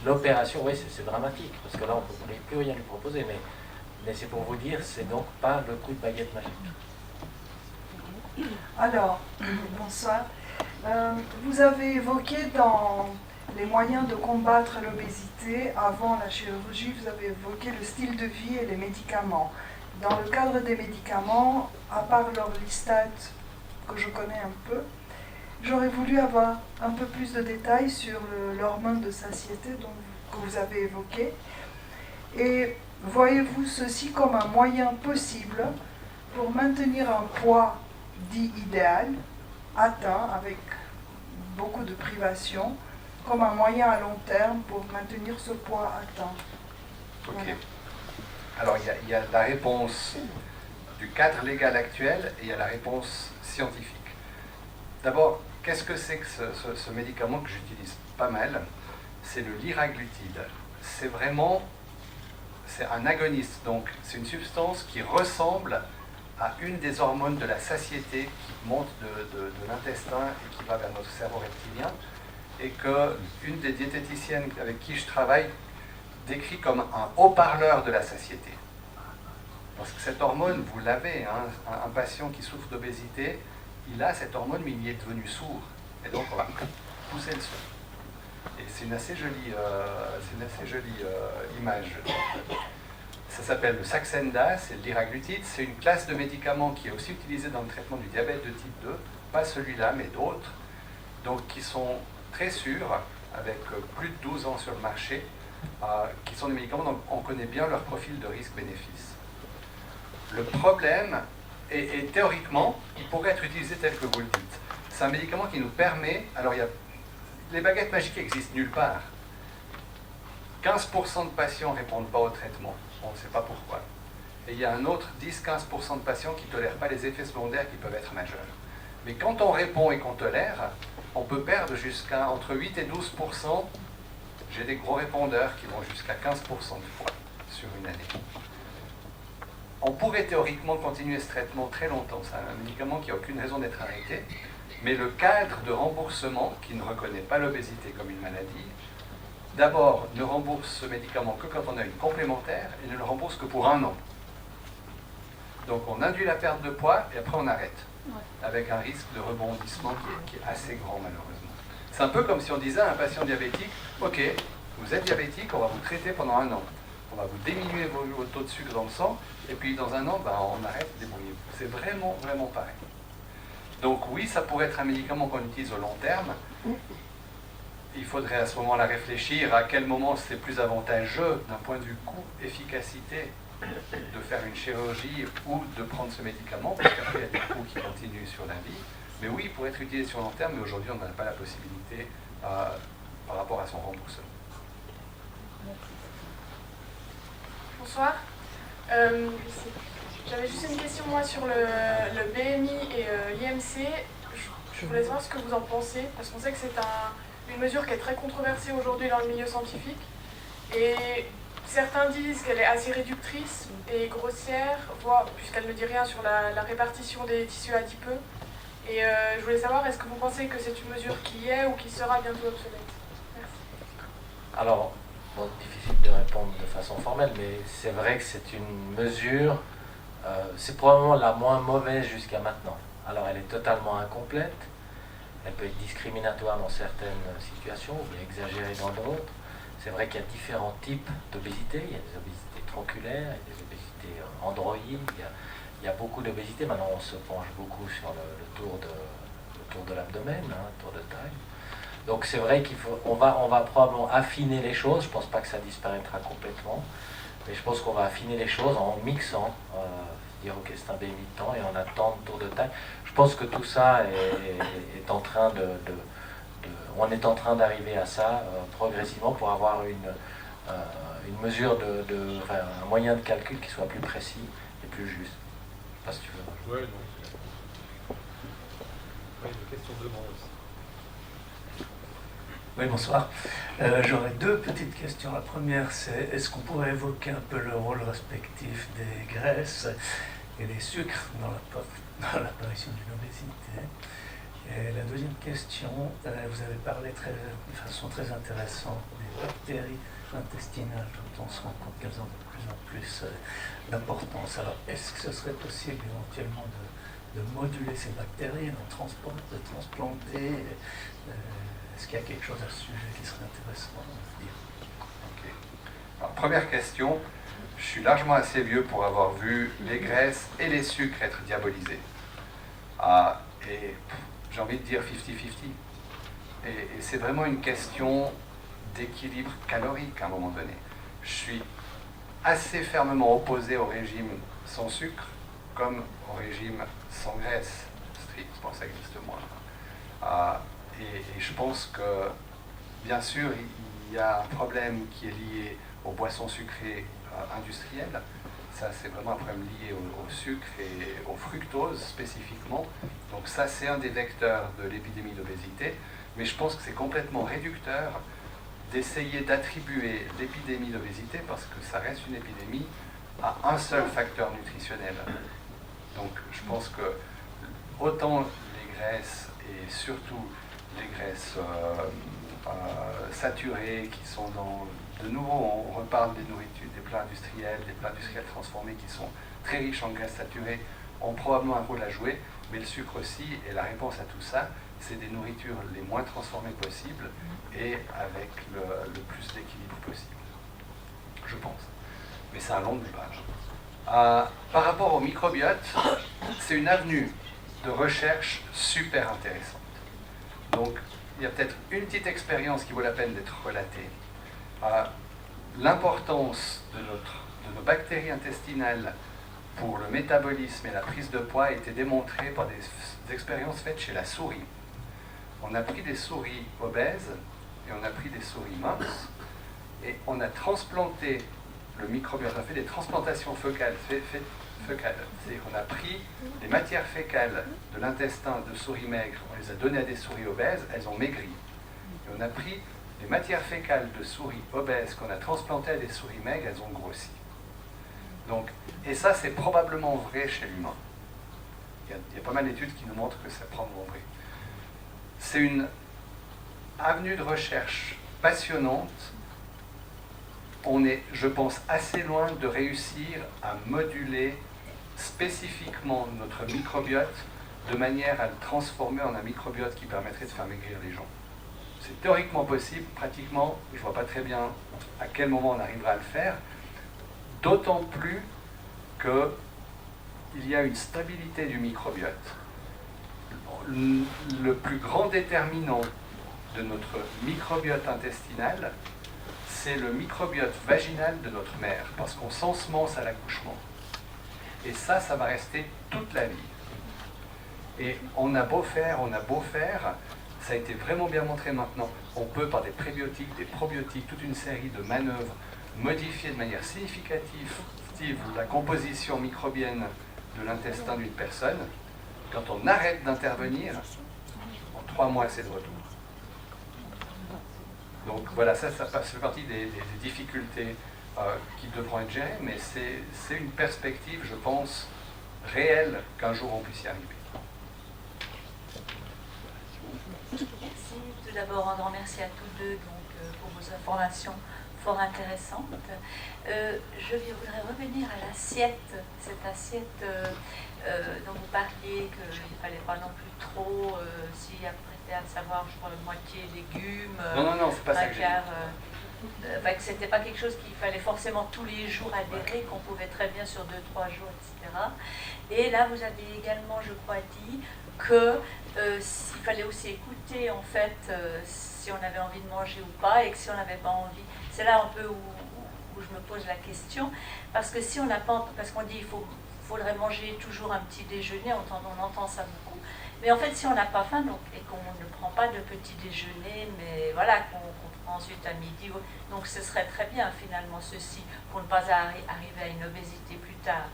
l'opération, oui, c'est dramatique, parce que là, on ne peut plus rien lui proposer, mais c'est pour vous dire, c'est donc pas le coup de baguette magique. Alors, bonsoir. Vous avez évoqué dans les moyens de combattre l'obésité, avant la chirurgie, vous avez évoqué le style de vie et les médicaments. Dans le cadre des médicaments, à part l'orlistat que je connais un peu, j'aurais voulu avoir un peu plus de détails sur l'hormone de satiété que vous avez évoqué. Et voyez-vous ceci comme un moyen possible pour maintenir un poids dit idéal, atteint avec beaucoup de privations, comme un moyen à long terme pour maintenir ce poids atteint? Ok. Voilà. Alors, il y a la réponse du cadre légal actuel et il y a la réponse scientifique. D'abord, qu'est-ce que c'est que ce médicament que j'utilise pas mal? C'est le liraglutide. C'est un agoniste, donc c'est une substance qui ressemble à une des hormones de la satiété qui monte de l'intestin et qui va vers notre cerveau reptilien, et qu'une des diététiciennes avec qui je travaille décrit comme un haut-parleur de la satiété. Parce que cette hormone, vous l'avez, hein, un patient qui souffre d'obésité, il a cette hormone, mais il est devenu sourd. Et donc, on va pousser le son. Et c'est une assez jolie image. Ça s'appelle le Saxenda, c'est le liraglutide. C'est une classe de médicaments qui est aussi utilisée dans le traitement du diabète de type 2, pas celui-là, mais d'autres, donc qui sont très sûrs, avec plus de 12 ans sur le marché, qui sont des médicaments dont on connaît bien leur profil de risque-bénéfice. Le problème, et théoriquement, il pourrait être utilisé tel que vous le dites. C'est un médicament qui nous permet, alors les baguettes magiques existent nulle part. 15% de patients ne répondent pas au traitement, on ne sait pas pourquoi. Et il y a un autre 10-15% de patients qui ne tolèrent pas les effets secondaires qui peuvent être majeurs. Mais quand on répond et qu'on tolère, on peut perdre jusqu'à entre 8 et 12%. J'ai des gros répondeurs qui vont jusqu'à 15% de poids sur une année. On pourrait théoriquement continuer ce traitement très longtemps. C'est un médicament qui n'a aucune raison d'être arrêté. Mais le cadre de remboursement, qui ne reconnaît pas l'obésité comme une maladie, d'abord ne rembourse ce médicament que quand on a une complémentaire et ne le rembourse que pour 1 an. Donc on induit la perte de poids et après on arrête. Avec un risque de rebondissement qui est assez grand malheureusement. C'est un peu comme si on disait à un patient diabétique, ok, vous êtes diabétique, on va vous traiter pendant 1 an. On va vous diminuer vos taux de sucre dans le sang, et puis dans 1 an, on arrête, débrouillez-vous. C'est vraiment, vraiment pareil. Donc oui, ça pourrait être un médicament qu'on utilise au long terme. Il faudrait à ce moment-là réfléchir à quel moment c'est plus avantageux d'un point de vue coût-efficacité de faire une chirurgie ou de prendre ce médicament, parce qu'après il y a des coûts qui continuent sur la vie. Mais oui, il pourrait être utilisé sur long terme, mais aujourd'hui on n'a pas la possibilité par rapport à son remboursement. Bonsoir. J'avais juste une question moi sur le BMI et l'IMC. Je voulais savoir ce que vous en pensez, parce qu'on sait que c'est une mesure qui est très controversée aujourd'hui dans le milieu scientifique. Et certains disent qu'elle est assez réductrice et grossière, voire puisqu'elle ne dit rien sur la répartition des tissus adipeux. Et je voulais savoir, est-ce que vous pensez que c'est une mesure qui est ou qui sera bientôt obsolète? Merci. Alors, bon, difficile de répondre de façon formelle, mais c'est vrai que c'est une mesure, c'est probablement la moins mauvaise jusqu'à maintenant. Alors elle est totalement incomplète, elle peut être discriminatoire dans certaines situations, ou bien exagérée dans d'autres. C'est vrai qu'il y a différents types d'obésité, il y a des obésités tronculaires, il y a des obésités androïdes, il y y a beaucoup d'obésité. Maintenant, on se penche beaucoup sur le tour de l'abdomen, hein, le tour de taille. Donc c'est vrai on va probablement affiner les choses. Je ne pense pas que ça disparaîtra complètement, mais je pense qu'on va affiner les choses en mixant, dire ok, c'est un BMI de temps et on attend le tour de taille. Je pense que tout ça est en train on est en train d'arriver à ça progressivement pour avoir une mesure enfin, un moyen de calcul qui soit plus précis et plus juste. Je ne sais pas si tu veux. Oui, non. Oui, une question de moi aussi. Oui, bonsoir. J'aurais deux petites questions. La première, c'est est-ce qu'on pourrait évoquer un peu le rôle respectif des graisses et des sucres dans l'apparition d'une obésité? Et la deuxième question, vous avez parlé de façon très intéressante des bactéries intestinales, dont on se rend compte qu'elles ont de plus en plus d'importance. Alors, est-ce que ce serait possible éventuellement de moduler ces bactéries, de transplanter est-ce qu'il y a quelque chose à ce sujet qui serait intéressant à dire? Ok. Alors, première question, je suis largement assez vieux pour avoir vu les graisses et les sucres être diabolisés. Et j'ai envie de dire 50-50. Et c'est vraiment une question d'équilibre calorique à un moment donné. Je suis assez fermement opposé au régime sans sucre comme au régime sans graisse strict. Je pense que ça existe moins. Et je pense que, bien sûr, il y a un problème qui est lié aux boissons sucrées industrielles. Ça, c'est vraiment un problème lié au sucre et au fructose spécifiquement. Donc ça, c'est un des vecteurs de l'épidémie d'obésité. Mais je pense que c'est complètement réducteur d'essayer d'attribuer l'épidémie d'obésité, parce que ça reste une épidémie, à un seul facteur nutritionnel. Donc je pense que autant les graisses et surtout les graisses saturées qui sont de nouveau, on reparle des nourritures, des plats industriels transformés qui sont très riches en graisses saturées, ont probablement un rôle à jouer, mais le sucre aussi, et la réponse à tout ça, c'est des nourritures les moins transformées possibles et avec le plus d'équilibre possible, je pense. Mais c'est un long débat. Par rapport au microbiote, c'est une avenue de recherche super intéressante. Donc, il y a peut-être une petite expérience qui vaut la peine d'être relatée. L'importance de nos bactéries intestinales pour le métabolisme et la prise de poids a été démontrée par des expériences faites chez la souris. On a pris des souris obèses et on a pris des souris minces et on a transplanté le microbiote, on a fait des transplantations fécales. C'est-à-dire qu'on a pris les matières fécales de l'intestin de souris maigres, on les a données à des souris obèses, elles ont maigri. Et on a pris les matières fécales de souris obèses qu'on a transplantées à des souris maigres, elles ont grossi. Donc, et ça, c'est probablement vrai chez l'humain. Il y a pas mal d'études qui nous montrent que c'est probablement vrai. C'est une avenue de recherche passionnante. On est, je pense, assez loin de réussir à moduler spécifiquement notre microbiote de manière à le transformer en un microbiote qui permettrait de faire maigrir les gens. C'est théoriquement possible, pratiquement, je ne vois pas très bien à quel moment on arrivera à le faire, d'autant plus qu'il y a une stabilité du microbiote. Le plus grand déterminant de notre microbiote intestinal, c'est le microbiote vaginal de notre mère, parce qu'on s'ensemence à l'accouchement. Et ça va rester toute la vie. Et on a beau faire, ça a été vraiment bien montré maintenant. On peut, par des prébiotiques, des probiotiques, toute une série de manœuvres, modifier de manière significative la composition microbienne de l'intestin d'une personne. Quand on arrête d'intervenir, en 3 mois, c'est de retour. Donc voilà, ça fait partie des difficultés qui devront être gérées, mais c'est une perspective, je pense, réelle qu'un jour on puisse y arriver. Merci. Tout d'abord, un grand merci à tous deux pour vos informations fort intéressantes. Je voudrais revenir à l'assiette, cette assiette dont vous parliez, qu'il ne fallait pas non plus trop s'y apprêter à savoir, je crois, moitié légumes, non, c'est pas ça que j'ai dit. enfin, que c'était pas quelque chose qu'il fallait forcément tous les jours adhérer, qu'on pouvait très bien sur 2-3 jours, etc. Et là, vous avez également, je crois, dit que s'il fallait aussi écouter, en fait, si on avait envie de manger ou pas, et que si on n'avait pas envie, c'est là un peu où je me pose la question, parce que si on n'a pas, parce qu'on dit qu'il faudrait manger toujours un petit déjeuner, on entend ça beaucoup, mais en fait, si on n'a pas faim donc, et qu'on ne prend pas de petit déjeuner, mais voilà, qu'on prend ensuite à midi, donc ce serait très bien finalement ceci, pour ne pas arriver à une obésité plus tard.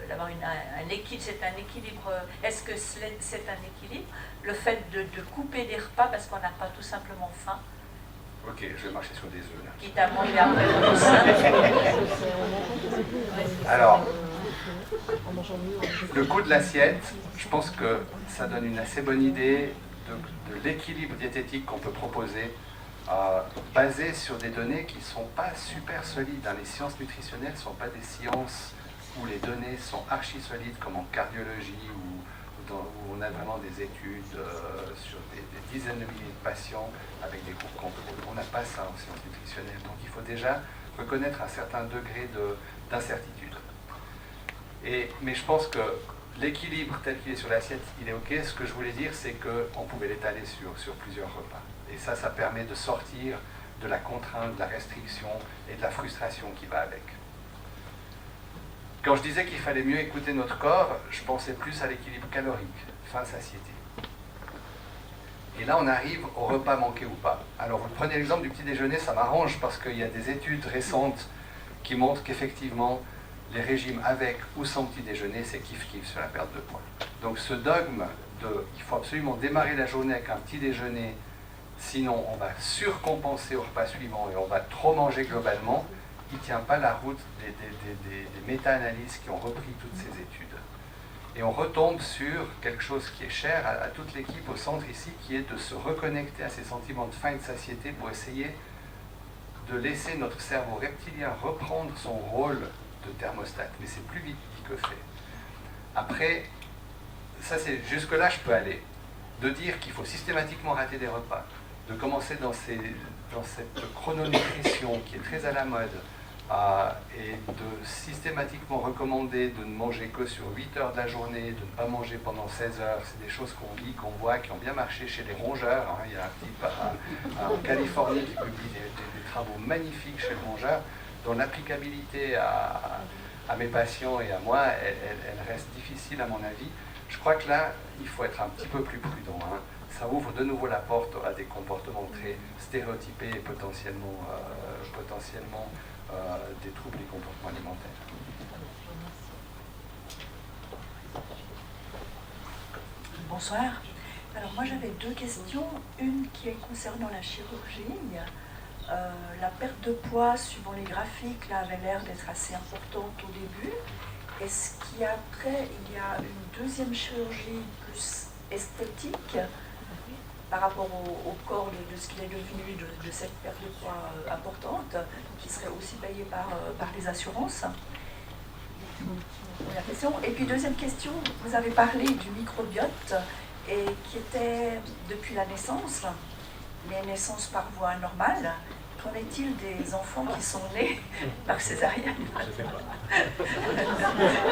D'avoir un équilibre, c'est un équilibre. Est-ce que c'est un équilibre, le fait de couper des repas parce qu'on n'a pas tout simplement faim? Ok, je vais marcher sur des œufs là. Quitte à manger après le sein. Alors, le coût de l'assiette, je pense que ça donne une assez bonne idée de l'équilibre diététique qu'on peut proposer, basé sur des données qui ne sont pas super solides. Les sciences nutritionnelles ne sont pas des sciences où les données sont archi solides, comme en cardiologie, où on a vraiment des études sur des dizaines de milliers de patients avec des groupes contrôles. On n'a pas ça en sciences nutritionnelles. Donc il faut déjà reconnaître un certain degré d'incertitude. Mais je pense que l'équilibre tel qu'il est sur l'assiette, il est OK. Ce que je voulais dire, c'est qu'on pouvait l'étaler sur plusieurs repas. Et ça permet de sortir de la contrainte, de la restriction et de la frustration qui va avec. Quand je disais qu'il fallait mieux écouter notre corps, je pensais plus à l'équilibre calorique, faim-satiété. Et là, on arrive au repas manqué ou pas. Alors, vous prenez l'exemple du petit déjeuner, ça m'arrange parce qu'il y a des études récentes qui montrent qu'effectivement, les régimes avec ou sans petit déjeuner, c'est kiff-kiff sur la perte de poids. Donc, ce dogme il faut absolument démarrer la journée avec un petit déjeuner, sinon on va surcompenser au repas suivant et on va trop manger globalement, il ne tient pas la route des méta-analyses qui ont repris toutes ces études. Et on retombe sur quelque chose qui est cher à toute l'équipe au centre ici, qui est de se reconnecter à ces sentiments de faim et de satiété pour essayer de laisser notre cerveau reptilien reprendre son rôle de thermostat. Mais c'est plus vite dit que fait. Après, jusque-là je peux aller. De dire qu'il faut systématiquement rater des repas, de commencer dans cette chrononutrition qui est très à la mode, et de systématiquement recommander de ne manger que sur 8 heures de la journée, de ne pas manger pendant 16 heures, c'est des choses qu'on lit, qu'on voit, qui ont bien marché chez les rongeurs. Il y a un type en Californie qui publie des travaux magnifiques chez le rongeur, dont l'applicabilité à mes patients et à moi, elle reste difficile à mon avis. Je crois que là, il faut être un petit peu plus prudent. Ça ouvre de nouveau la porte à des comportements très stéréotypés et potentiellement des troubles du comportement alimentaire. Bonsoir. Alors moi j'avais deux questions. Une qui est concernant la chirurgie. La perte de poids, suivant les graphiques, là, avait l'air d'être assez importante au début. Est-ce qu'après, il y a une deuxième chirurgie plus esthétique par rapport au corps de ce qu'il est devenu de cette perte de poids importante, qui serait aussi payée par les assurances? Première question. Et puis deuxième question, vous avez parlé du microbiote, et qui était depuis la naissance, mais naissance par voie normale. Qu'en est-il des enfants qui sont nés par césarienne?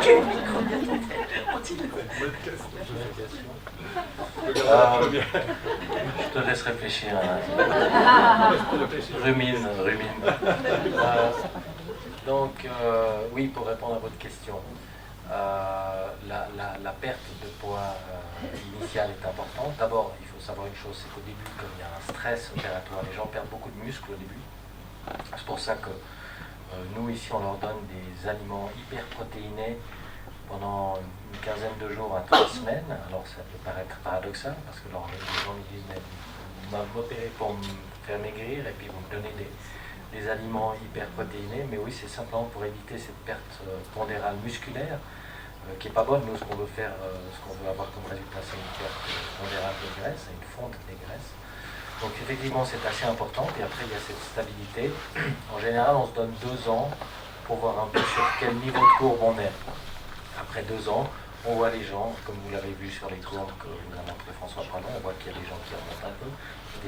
Quel microbiote ont-ils? Je te laisse réfléchir. Rumine. Donc, oui, pour répondre à votre question, la perte de poids initiale est importante. D'abord, il faut savoir une chose, c'est qu'au début, comme il y a un stress opératoire, les gens perdent beaucoup de muscles au début. C'est pour ça que nous, ici, on leur donne des aliments hyper protéinés pendant une quinzaine de jours à 3 semaines. Alors, ça peut paraître paradoxal, parce que les gens me disent, mais vous m'opérez pour me faire maigrir, et puis vous me donnez des aliments hyper protéinés. Mais oui, c'est simplement pour éviter cette perte pondérale musculaire, qui n'est pas bonne. Nous, ce qu'on veut faire, ce qu'on veut avoir comme résultat, c'est une perte pondérale de graisse, une fonte des graisses. Donc effectivement, c'est assez important. Et après, il y a cette stabilité. En général, on se donne 2 ans pour voir un peu sur quel niveau de courbe on est. Après 2 ans, on voit les gens, comme vous l'avez vu sur les courbes que vous a montré François Pradon, on voit qu'il y a des gens qui remontent un peu,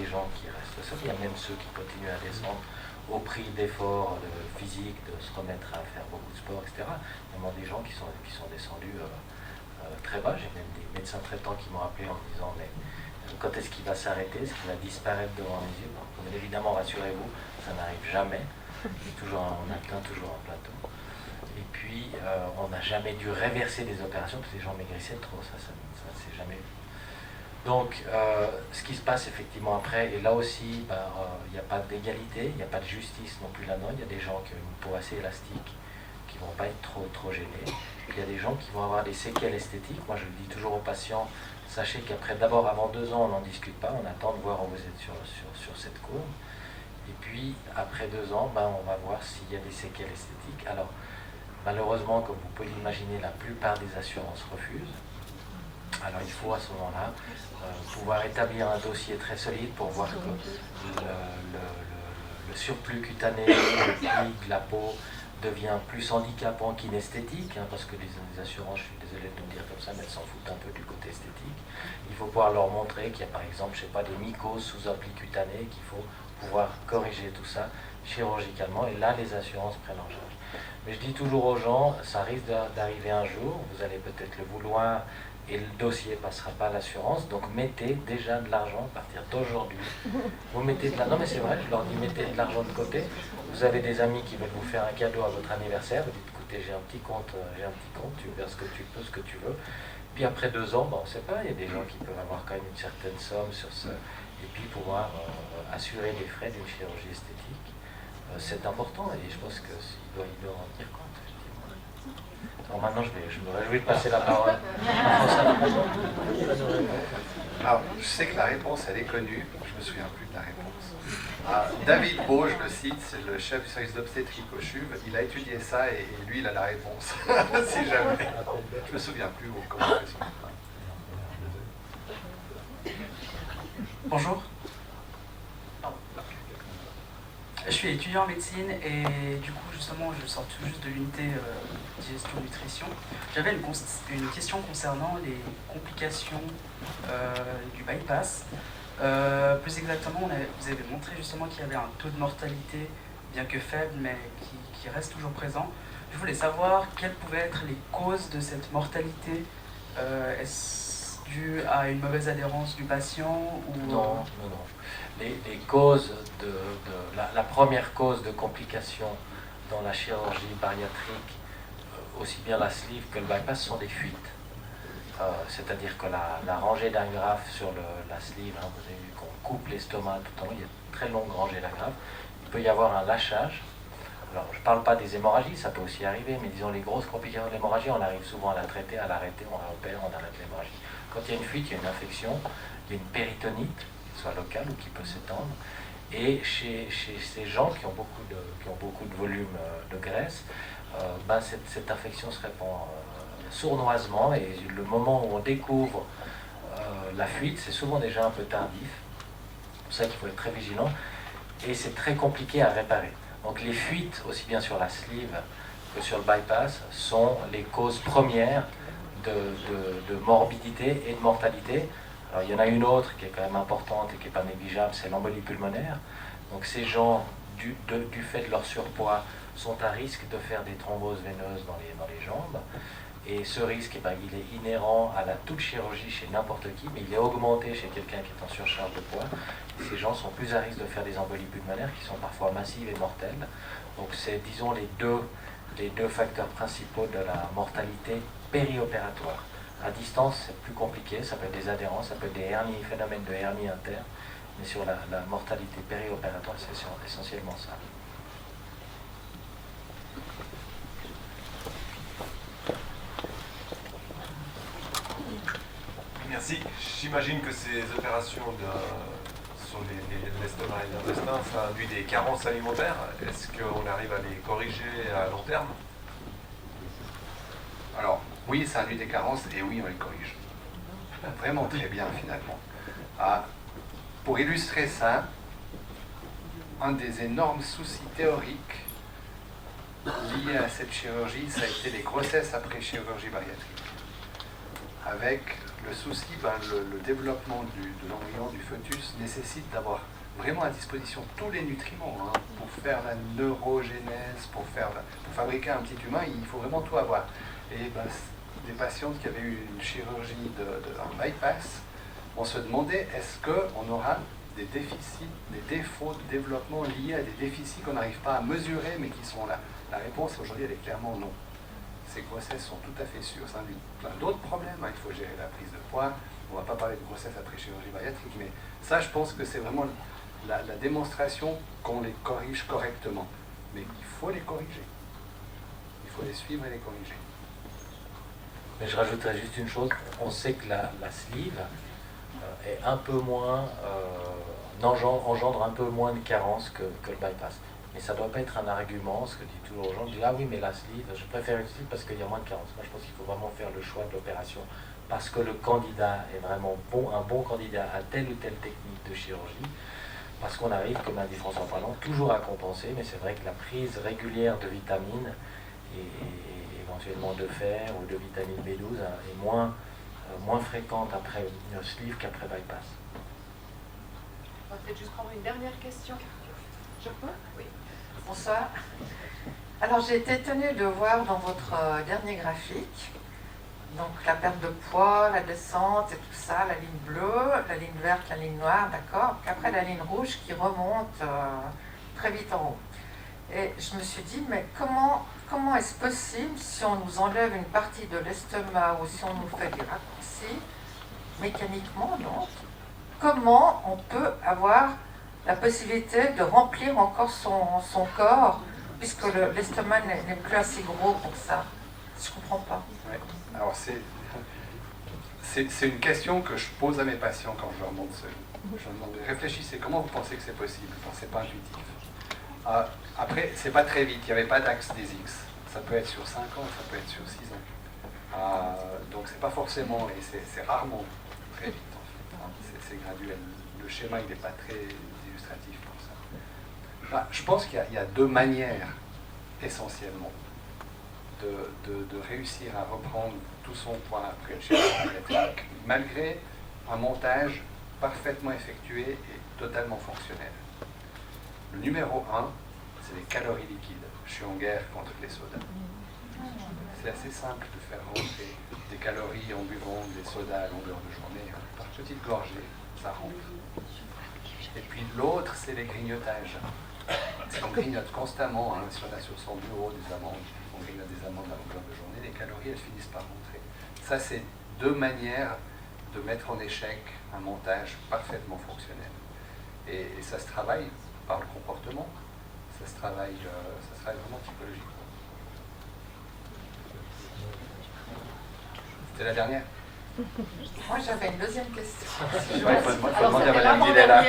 des gens qui restent seuls. Il y a même ceux qui continuent à descendre au prix d'efforts physiques, de se remettre à faire beaucoup de sport, etc. Il y a des gens qui sont descendus très bas. J'ai même des médecins traitants qui m'ont appelé en me disant mais quand est-ce qu'il va s'arrêter, est-ce qu'il va disparaître devant mes yeux? Bien évidemment, rassurez-vous, ça n'arrive jamais. On atteint toujours un plateau. Et puis, on n'a jamais dû réverser des opérations parce que les gens maigrissaient trop. Ça c'est jamais vu. Donc, ce qui se passe effectivement après, et là aussi, il n'y a pas d'égalité, il n'y a pas de justice non plus là-dedans. Il y a des gens qui ont une peau assez élastique, qui ne vont pas être trop gênés. Il y a des gens qui vont avoir des séquelles esthétiques. Moi, je le dis toujours aux patients, sachez qu'après, d'abord, avant 2 ans, on n'en discute pas, on attend de voir où vous êtes sur cette courbe. Et puis, après 2 ans, on va voir s'il y a des séquelles esthétiques. Alors, malheureusement, comme vous pouvez l'imaginer, la plupart des assurances refusent. Alors il faut à ce moment-là pouvoir établir un dossier très solide pour voir que le surplus cutané, le pli de la peau devient plus handicapant qu'inesthétique, parce que les assurances, je suis désolé de le dire comme ça, mais elles s'en foutent un peu du côté esthétique. Il faut pouvoir leur montrer qu'il y a par exemple, je sais pas, des mycoses sous un pli cutané, qu'il faut pouvoir corriger tout ça chirurgicalement, et là les assurances prennent en charge. Mais je dis toujours aux gens, ça risque d'arriver un jour, vous allez peut-être le vouloir, et le dossier ne passera pas à l'assurance, donc mettez déjà de l'argent à partir d'aujourd'hui. Vous mettez de l'argent, non mais c'est vrai, je leur dis mettez de l'argent de côté. Vous avez des amis qui veulent vous faire un cadeau à votre anniversaire, vous dites écoutez j'ai un petit compte, tu verses ce que tu peux, ce que tu veux. Puis après 2 ans, on ne sait pas, il y a des gens qui peuvent avoir quand même une certaine somme sur ce, et puis pouvoir assurer les frais d'une chirurgie esthétique. C'est important et je pense qu'il doit en tenir compte. Alors maintenant, je me réjouis de passer la parole à François. Alors, je sais que la réponse, elle est connue, je ne me souviens plus de la réponse. David Beau, je le cite, c'est le chef du service d'obstétrique au CHUV, il a étudié ça et lui, il a la réponse, si jamais. Je ne me souviens plus comment on fait ça. Bonjour. Je suis étudiant en médecine et du coup justement je sors tout juste de l'unité digestion-nutrition. J'avais une question concernant les complications du bypass. Plus exactement, vous avez montré justement qu'il y avait un taux de mortalité, bien que faible, mais qui reste toujours présent. Je voulais savoir quelles pouvaient être les causes de cette mortalité. Est-ce dû à une mauvaise adhérence du patient ou... Non. Les causes la première cause de complications dans la chirurgie bariatrique, aussi bien la sleeve que le bypass, sont des fuites. C'est-à-dire que la rangée d'agrafes sur la sleeve, vous avez vu qu'on coupe l'estomac tout le temps, il y a une très longue rangée d'agrafes. Il peut y avoir un lâchage. Alors, je ne parle pas des hémorragies, ça peut aussi arriver, mais disons les grosses complications de l'hémorragie, on arrive souvent à la traiter, à l'arrêter, on la opère, on arrête l'hémorragie. Quand il y a une fuite, il y a une infection, il y a une péritonite, soit locale ou qui peut s'étendre. Et chez ces gens qui ont beaucoup de volume de graisse, cette infection se répand sournoisement et le moment où on découvre la fuite, c'est souvent déjà un peu tardif. C'est pour ça qu'il faut être très vigilant et c'est très compliqué à réparer. Donc les fuites, aussi bien sur la sleeve que sur le bypass, sont les causes premières de morbidité et de mortalité. Alors, il y en a une autre qui est quand même importante et qui n'est pas négligeable, c'est l'embolie pulmonaire. Donc ces gens, du fait de leur surpoids, sont à risque de faire des thromboses veineuses dans les jambes. Et ce risque, il est inhérent à toute chirurgie chez n'importe qui, mais il est augmenté chez quelqu'un qui est en surcharge de poids. Et ces gens sont plus à risque de faire des embolies pulmonaires qui sont parfois massives et mortelles. Donc c'est, disons, les deux facteurs principaux de la mortalité périopératoire. À distance, c'est plus compliqué, ça peut être des adhérences, ça peut être des hernies, phénomènes de hernie interne, mais sur la mortalité périopératoire, c'est essentiellement ça. Merci. J'imagine que ces opérations sur l'estomac et l'intestin, ça induit des carences alimentaires. Est-ce qu'on arrive à les corriger à long terme? Alors, oui, ça induit des carences et oui, on les corrige. Vraiment très bien, finalement. Pour illustrer ça, un des énormes soucis théoriques liés à cette chirurgie, ça a été les grossesses après chirurgie bariatrique. Avec le souci, le développement de l'embryon, du fœtus, nécessite d'avoir vraiment à disposition tous les nutriments, hein, pour faire la neurogénèse, pour fabriquer un petit humain, il faut vraiment tout avoir. Et ben, des patientes qui avaient eu une chirurgie un bypass, on se demandait est-ce qu'on aura des déficits, des défauts de développement liés à des déficits qu'on n'arrive pas à mesurer mais qui sont là. La réponse aujourd'hui elle est clairement non. Ces grossesses sont tout à fait sûres. Ça induit plein d'autres problèmes, hein. Il faut gérer la prise de poids, on ne va pas parler de grossesse après chirurgie bariatrique, mais ça je pense que c'est vraiment la démonstration qu'on les corrige correctement. Mais il faut les corriger. Il faut les suivre et les corriger. Mais je rajouterais juste une chose, on sait que la sleeve est un peu moins, engendre un peu moins de carences que le bypass. Mais ça ne doit pas être un argument, ce que dit toujours aux gens, de dire ah oui mais la sleeve, je préfère une sleeve parce qu'il y a moins de carences. Moi je pense qu'il faut vraiment faire le choix de l'opération parce que le candidat est vraiment un bon candidat à telle ou telle technique de chirurgie, parce qu'on arrive, comme l'a dit François Parlant, toujours à compenser, mais c'est vrai que la prise régulière de vitamines et éventuellement de fer ou de vitamine B12 est moins fréquente après une sleeve qu'après bypass. On va peut-être juste prendre une dernière question. Je peux? Oui. Bonsoir. Alors j'ai été étonnue de voir dans votre dernier graphique, donc la perte de poids, la descente et tout ça, la ligne bleue, la ligne verte, la ligne noire, d'accord, qu'après la ligne rouge qui remonte très vite en haut. Et je me suis dit, mais comment est-ce possible si on nous enlève une partie de l'estomac ou si on nous fait des raccourcis, mécaniquement donc, comment on peut avoir la possibilité de remplir encore son corps, puisque l'estomac n'est plus assez gros pour ça? Je ne comprends pas. Ouais. Alors c'est une question que je pose à mes patients quand je leur montre ce. Je leur demande, réfléchissez, comment vous pensez que c'est possible? Enfin, c'est pas intuitif. Après, c'est pas très vite, il n'y avait pas d'axe des X. Ça peut être sur 5 ans, ça peut être sur 6 ans. Donc c'est pas forcément, et c'est rarement très vite en fait. C'est graduel. Le schéma il n'est pas très illustratif pour ça. Je pense qu'il y a deux manières essentiellement de réussir à reprendre tout son poids après le schéma bariatrique, malgré un montage parfaitement effectué et totalement fonctionnel. Le numéro 1, c'est les calories liquides. Je suis en guerre contre les sodas. C'est assez simple de faire rentrer des calories en buvant des sodas à longueur de journée. Hein. Par petites gorgées, ça rentre. Et puis l'autre, c'est les grignotages. On grignote constamment. Hein. Si on a sur son bureau des amandes, on grignote des amandes à longueur de journée, les calories, elles finissent par rentrer. Ça, c'est deux manières de mettre en échec un montage parfaitement fonctionnel. Et ça se travaille par le comportement, ça se travaille vraiment psychologiquement. C'était la dernière. Moi j'avais une deuxième question. Il faut demander à Madame Videla.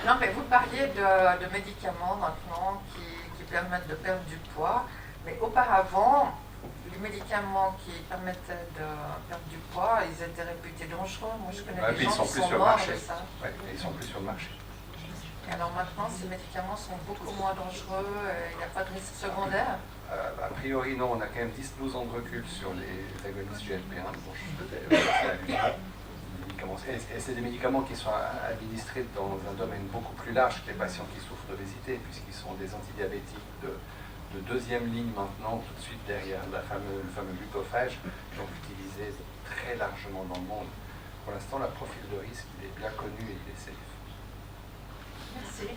Non mais vous parliez de médicaments maintenant qui permettent de perdre du poids, mais auparavant, les médicaments qui permettaient de perdre du poids, ils étaient réputés dangereux. Moi je connais des gens qui sont morts de ça. Ouais, ils sont plus sur le marché. Et alors maintenant, ces médicaments sont beaucoup moins dangereux, il n'y a pas de risque secondaire? A priori, non, on a quand même 10-12 ans de recul sur les agonistes GLP-1. Et c'est des médicaments qui sont administrés dans un domaine beaucoup plus large que les patients qui souffrent d'obésité, puisqu'ils sont des antidiabétiques de deuxième ligne maintenant, tout de suite derrière le fameux glucophage, donc utilisé très largement dans le monde. Pour l'instant, le profil de risque il est bien connu et il est safe. Merci.